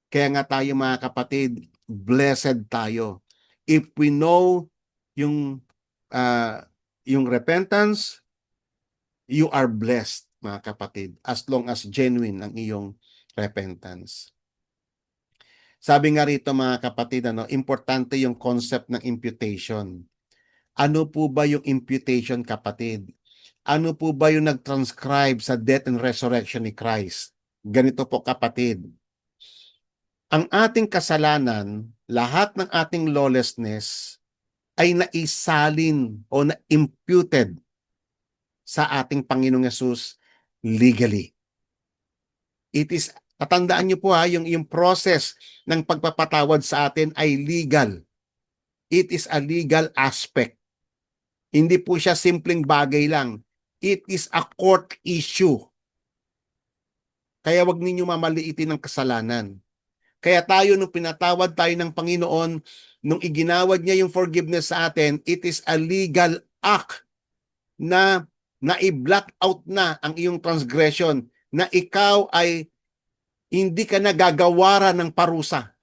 Kaya nga tayo mga kapatid, blessed tayo. If we know yung yung repentance, you are blessed mga kapatid as long as genuine ang iyong repentance. Sabi nga rito mga kapatid, importante yung concept ng imputation. Ano po ba yung imputation kapatid? Ano po ba yung nag-transcribe sa death and resurrection ni Christ? Ganito po kapatid. Ang ating kasalanan, lahat ng ating lawlessness ay naisalin o na-imputed sa ating Panginoong Yesus legally. It is, tatandaan niyo po yung process ng pagpapatawad sa atin ay legal. It is a legal aspect. Hindi po siya simpleng bagay lang. It is a court issue. Kaya wag ninyo mamaliitin ang kasalanan. Kaya tayo, nung pinatawad tayo ng Panginoon, nung iginawad niya yung forgiveness sa atin, it is a legal act na i-block out na ang iyong transgression, na ikaw ay hindi ka nagagawaran ng parusa.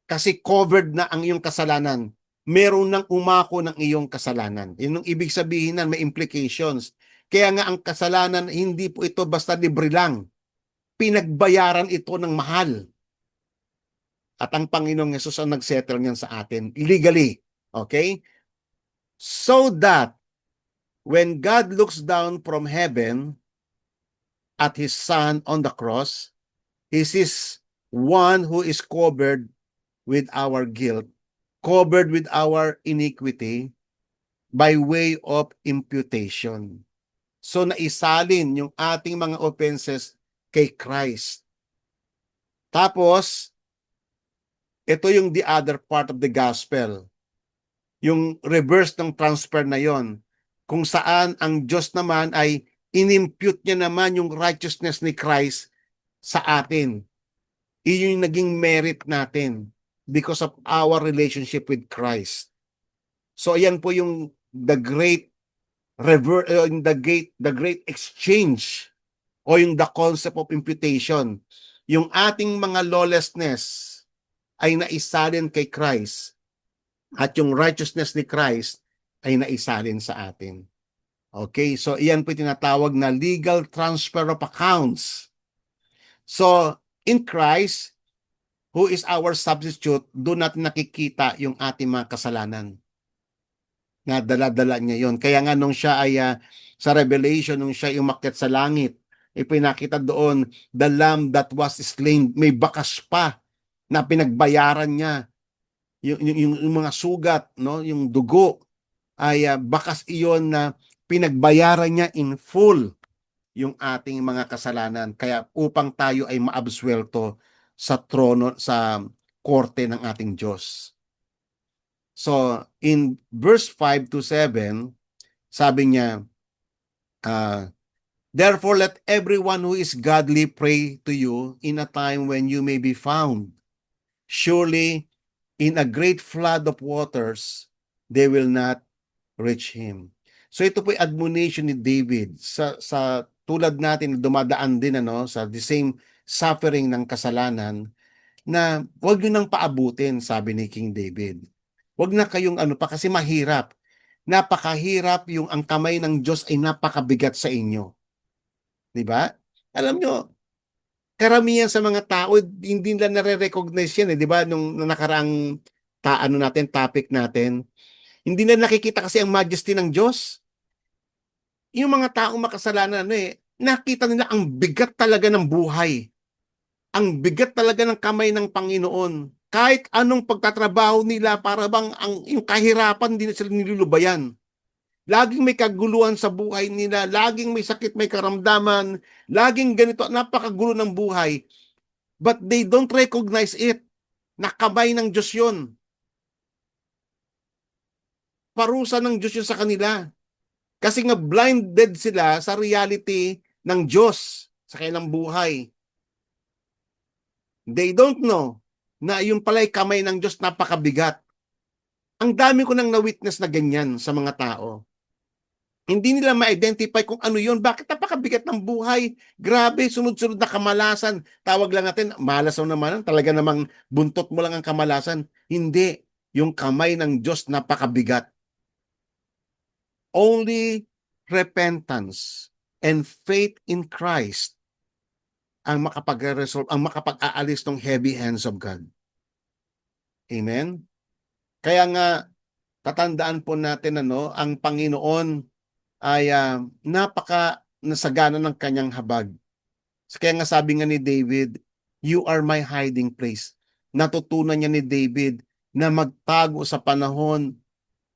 Kasi covered na ang iyong kasalanan. Meron nang umako ng iyong kasalanan. Yun ang ibig sabihin na may implications. Kaya nga ang kasalanan, hindi po ito basta libre lang. Pinagbayaran ito ng mahal. At ang Panginoong Yesus ang nagsettle niyan sa atin legally. Okay? So that when God looks down from heaven at His Son on the cross, He sees one who is covered with our guilt, covered with our iniquity by way of imputation. So naisalin yung ating mga offenses kay Christ. Tapos, ito yung the other part of the gospel. Yung reverse ng transfer na yon, kung saan ang Diyos naman ay inimpute niya naman yung righteousness ni Christ sa atin. Iyon yung naging merit natin because of our relationship with Christ. So ayan po yung the great the great exchange o yung the concept of imputation. Yung ating mga lawlessness ay naisalin kay Christ at yung righteousness ni Christ ay naisalin sa atin. Okay, so iyan po tinatawag na legal transfer of accounts. So, in Christ, who is our substitute, doon natin nakikita yung ating mga kasalanan. Na dala-dala niya yon. Kaya nga nung siya ay sa Revelation, nung siya umakyat sa langit, ipinakita doon, the lamb that was slain, may bakas pa na pinagbayaran niya. Yung mga sugat, no, yung dugo, ay bakas iyon na pinagbayaran niya in full yung ating mga kasalanan. Kaya upang tayo ay maabsuelto sa trono, sa korte ng ating Diyos. So, in verse 5 to 7, sabi niya, therefore let everyone who is godly pray to you in a time when you may be found. Surely, in a great flood of waters, they will not reach him. So ito po yung admonition ni David sa tulad natin, dumadaan din sa the same suffering ng kasalanan, na wag nyo nang paabutin, sabi ni King David. Wag na kayong pa kasi mahirap. Napakahirap, yung ang kamay ng Diyos ay napakabigat sa inyo. Di ba? Alam nyo, karamihan sa mga tao, hindi nila nare-recognize yan. Di ba? Nung nakaraang topic natin, hindi na nakikita kasi ang majesty ng Diyos. Yung mga taong makasalanan, nakita nila ang bigat talaga ng buhay. Ang bigat talaga ng kamay ng Panginoon. Kahit anong pagtatrabaho nila, para bang yung kahirapan, hindi na sila nilulubayan. Laging may kaguluhan sa buhay nila, laging may sakit, may karamdaman, laging ganito, napakagulo ng buhay. But they don't recognize it. Nakamay ng Diyos yun. parusa ng Diyos yun sa kanila. Kasi nga blinded sila sa reality ng Diyos sa kanilang buhay. They don't know na yung pala'y kamay ng Diyos napakabigat. Ang dami ko nang na-witness na ganyan sa mga tao. Hindi nila ma-identify kung ano yun. Bakit napakabigat ng buhay? Grabe, sunod-sunod na kamalasan. Tawag lang natin, malas naman, talaga namang buntot mo lang ang kamalasan. Hindi. Yung kamay ng Diyos napakabigat. Only repentance and faith in Christ ang makapag-resolve, ang makapag-aalis ng heavy hands of God. Amen? Kaya nga, tatandaan po natin ang Panginoon ay napaka nasagana ng kanyang habag. Kaya nga sabi nga ni David, "You are my hiding place." Natutunan niya ni David na magtago sa panahon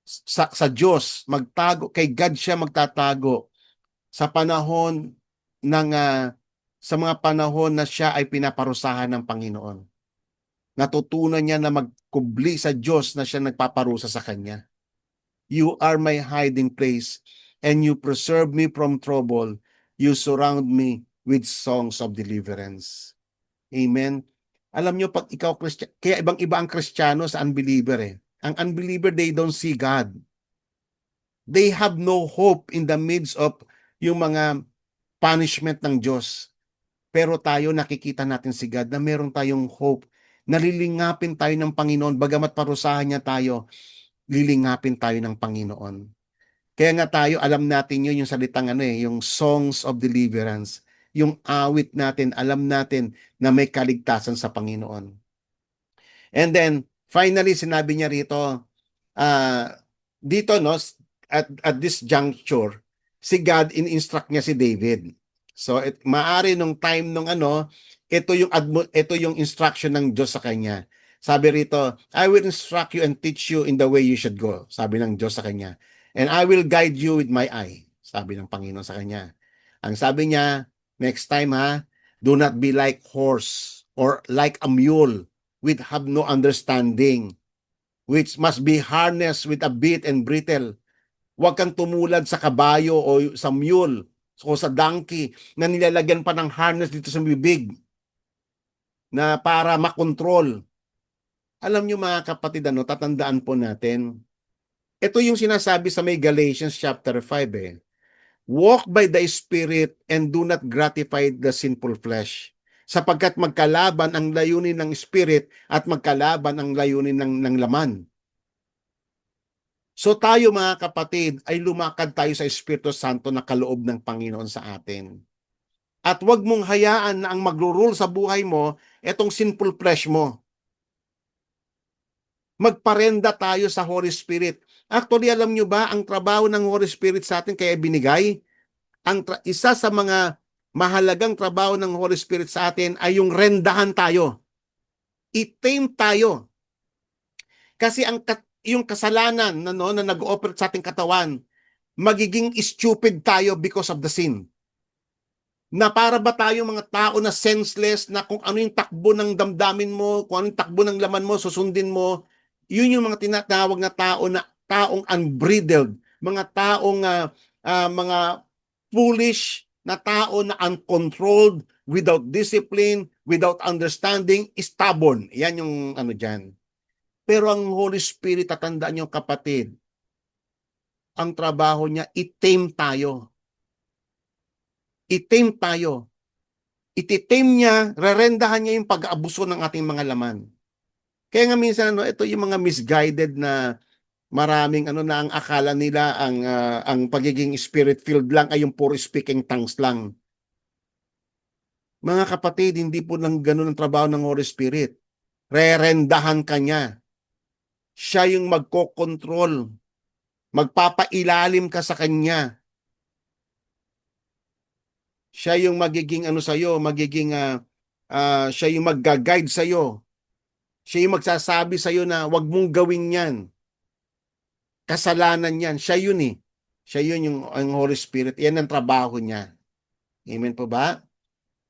sa Diyos, magtago kay God siya magtatago sa panahon ng sa mga panahon na siya ay pinaparusahan ng Panginoon. Natutunan niya na magkubli sa Diyos na siya nagpaparusa sa kanya. "You are my hiding place, and you preserve me from trouble. You surround me with songs of deliverance." Amen. Alam nyo, pag ikaw Christian, kaya ibang-iba ang Kristiyano sa unbeliever eh. Ang unbeliever, they don't see God. They have no hope in the midst of yung mga punishment ng Diyos. Pero tayo, nakikita natin si God na meron tayong hope. Nalilingapin tayo ng Panginoon, bagamat parusahan niya tayo, lilingapin tayo ng Panginoon. Kaya nga tayo, alam natin yun, yung salitang yung songs of deliverance. Yung awit natin, alam natin na may kaligtasan sa Panginoon. And then, finally, sinabi niya rito, uh, dito, at this juncture, si God in-instruct niya si David. So, maari nung time nung ito yung instruction ng Diyos sa kanya. Sabi rito, "I will instruct you and teach you in the way you should go." Sabi ng Diyos sa kanya. "And I will guide you with my eye." Sabi ng Panginoon sa kanya. Ang sabi niya, next time do not be like horse or like a mule which have no understanding, which must be harnessed with a bit and bridle. Huwag kang tumulad sa kabayo o sa mule o sa donkey na nilalagyan pa ng harness dito sa bibig na para makontrol. Alam nyo mga kapatid, tatandaan po natin. Ito yung sinasabi sa may Galatians chapter 5 eh. "Walk by the Spirit and do not gratify the sinful flesh. Sapagkat magkalaban ang layunin ng Spirit at magkalaban ang layunin ng laman." So tayo mga kapatid ay lumakad tayo sa Espiritu Santo na kaloob ng Panginoon sa atin. At wag mong hayaan na ang magro-rule sa buhay mo etong sinful flesh mo. Magparenda tayo sa Holy Spirit. Actually, alam nyo ba, ang trabaho ng Holy Spirit sa atin kaya binigay? Isa sa mga mahalagang trabaho ng Holy Spirit sa atin ay yung rendahan tayo. I-tame tayo. Kasi yung kasalanan na nag-ooperate sa ating katawan, magiging stupid tayo because of the sin. Na para ba tayo mga tao na senseless, na kung ano yung takbo ng damdamin mo, kung ano yung takbo ng laman mo, susundin mo, yun yung mga tinatawag na taong unbridled, mga taong mga foolish na tao na uncontrolled, without discipline, without understanding, stubborn. Yan yung dyan. Pero ang Holy Spirit, tatandaan niyo kapatid, ang trabaho niya, i-tame tayo. I-tame tayo. Iti-tame niya, rerendahan niya yung pag-aabuso ng ating mga laman. Kaya nga minsan, ito yung mga misguided na maraming na ang akala nila ang pagiging spirit-filled lang ay yung puro speaking tongues lang. Mga kapatid, hindi po lang ganun ang trabaho ng Holy Spirit. Rerendahan ka niya. Siya yung magkokontrol. Magpapailalim ka sa kanya. Siya yung magiging sa'yo, siya yung magga-guide sa'yo. Siya yung magsasabi sa'yo na wag mong gawin yan. Kasalanan yan. Siya yun eh. Siya yun yung Holy Spirit. Yan ang trabaho niya. Amen po ba?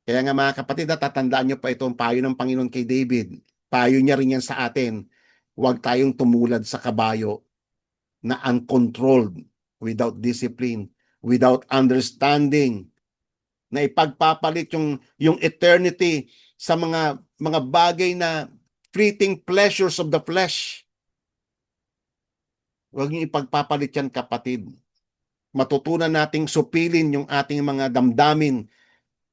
Kaya nga mga kapatid, tatandaan nyo pa itong payo ng Panginoon kay David. Payo niya rin yan sa atin. Huwag tayong tumulad sa kabayo. na uncontrolled, without discipline, without understanding, na ipagpapalit yung eternity sa mga bagay na fleeting pleasures of the flesh. Huwag niyo ipagpapalit yan, kapatid. Matutunan nating supilin yung ating mga damdamin,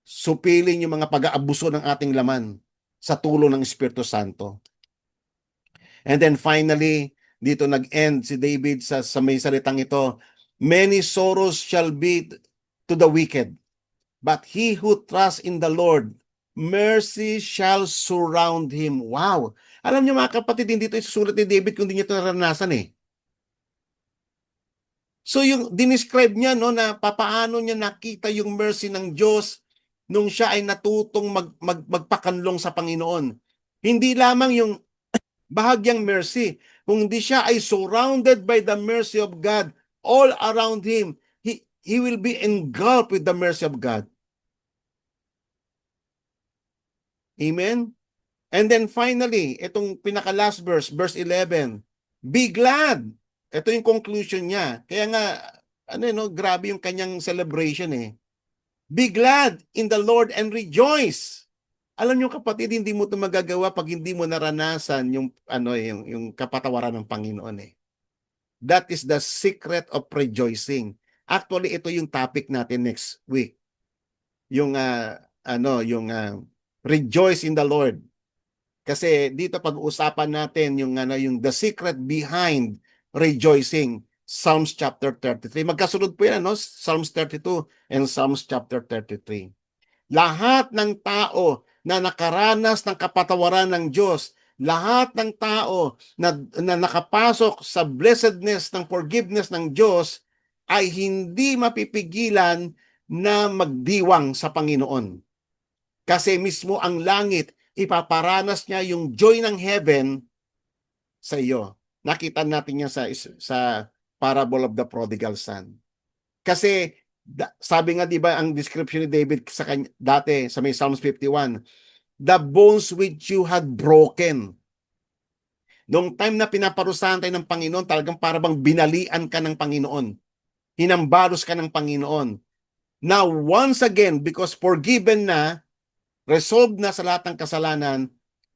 supilin yung mga pag-aabuso ng ating laman sa tulong ng Espiritu Santo. And then finally, dito nag-end si David sa may salitang ito, many sorrows shall be to the wicked, but he who trusts in the Lord, mercy shall surround him. Wow! Alam niyo mga kapatid, hindi ito isusulat ni David kung hindi niya ito naranasan eh. So yung dinescribe niya no, na papaano niya nakita yung mercy ng Diyos nung siya ay natutong magpakanlong sa Panginoon. Hindi lamang yung bahagyang mercy, kundi siya ay surrounded by the mercy of God all around him. He will be engulfed with the mercy of God. Amen? And then finally, itong pinaka-last verse, verse 11, be glad. Ito yung conclusion niya. Kaya nga, grabe yung kanyang celebration eh. Be glad in the Lord and rejoice. Alam niyo kapatid, hindi mo ito magagawa pag hindi mo naranasan yung kapatawaran ng Panginoon eh. That is the secret of rejoicing. Actually, ito yung topic natin next week. Yung rejoice in the Lord. Kasi dito pag-uusapan natin yung the secret behind rejoicing. Psalms chapter 33. Magkasunod po yan, no? Psalms 32 and Psalms chapter 33. Lahat ng tao na nakaranas ng kapatawaran ng Diyos, lahat ng tao na nakapasok sa blessedness ng forgiveness ng Diyos ay hindi mapipigilan na magdiwang sa Panginoon. Kasi mismo ang langit, ipaparanas niya yung joy ng heaven sa iyo. Nakita natin yan sa parable of the prodigal son. Kasi sabi nga 'di ba ang description ni David sa kanya dati sa may Psalms 51, the bones which you had broken. Noong time na pinaparusahan tayo ng Panginoon, talagang para bang binalian ka ng Panginoon. Hinambalos ka ng Panginoon. Now, once again, because forgiven na, resolved na sa lahat ng kasalanan,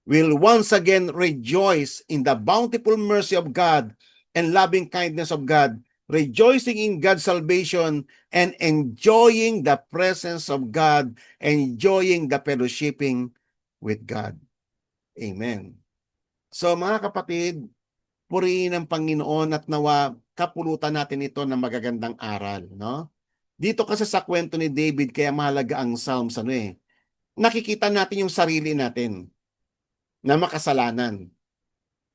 will once again rejoice in the bountiful mercy of God and loving kindness of God, rejoicing in God's salvation and enjoying the presence of God, enjoying the fellowshipping with God. Amen. So mga kapatid, purihin ang Panginoon at nawa kapulutan natin ito ng magagandang aral, no? Dito kasi sa kwento ni David, kaya mahalaga ang Psalms, nakikita natin yung sarili natin na makasalanan.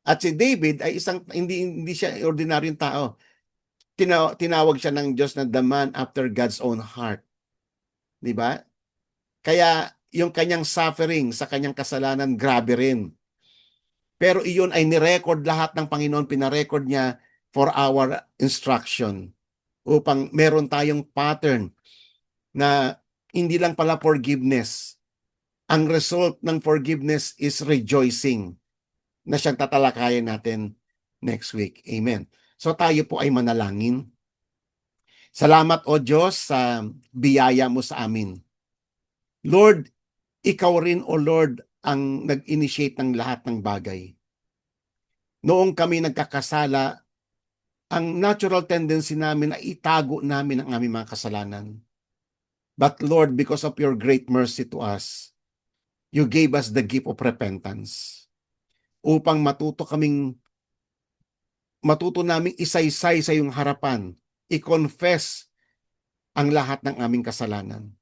At si David ay hindi siya ordinaryong tao. Tinawag siya ng Diyos na the man after God's own heart. 'Di ba? Kaya yung kanyang suffering sa kanyang kasalanan, grabe rin. Pero iyon ay ni-record lahat ng Panginoon, pina-record niya for our instruction. Upang meron tayong pattern na hindi lang pala forgiveness. Ang result ng forgiveness is rejoicing, na siyang tatalakayan natin next week. Amen. So tayo po ay manalangin. Salamat o Diyos sa biyaya mo sa amin. Lord, ikaw rin o Lord ang nag-initiate ng lahat ng bagay. Noong kami nagkakasala, ang natural tendency namin ay itago namin ang aming mga kasalanan. But Lord, because of your great mercy to us, you gave us the gift of repentance upang matuto naming isaysay sa iyong harapan, i-confess ang lahat ng aming kasalanan.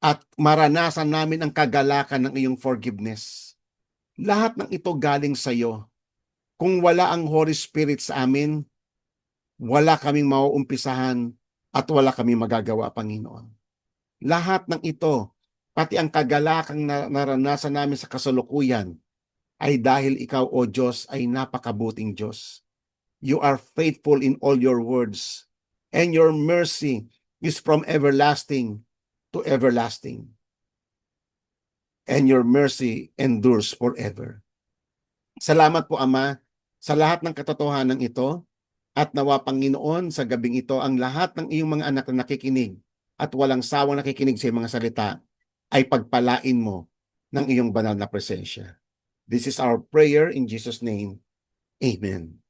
At maranasan namin ang kagalakan ng iyong forgiveness. Lahat ng ito galing sa iyo. Kung wala ang Holy Spirit sa amin, wala kaming mauumpisahan at wala kaming magagawa, Panginoon. Lahat ng ito, pati ang kagalakang naranasan namin sa kasalukuyan, ay dahil ikaw, O Diyos, ay napakabuting Diyos. You are faithful in all your words, and your mercy is from everlasting to everlasting. And your mercy endures forever. Salamat po, Ama, sa lahat ng katotohanan ito. At nawa, Panginoon, sa gabing ito, ang lahat ng iyong mga anak na nakikinig at walang sawang nakikinig sa iyong mga salita ay pagpalain mo ng iyong banal na presensya. This is our prayer in Jesus' name. Amen.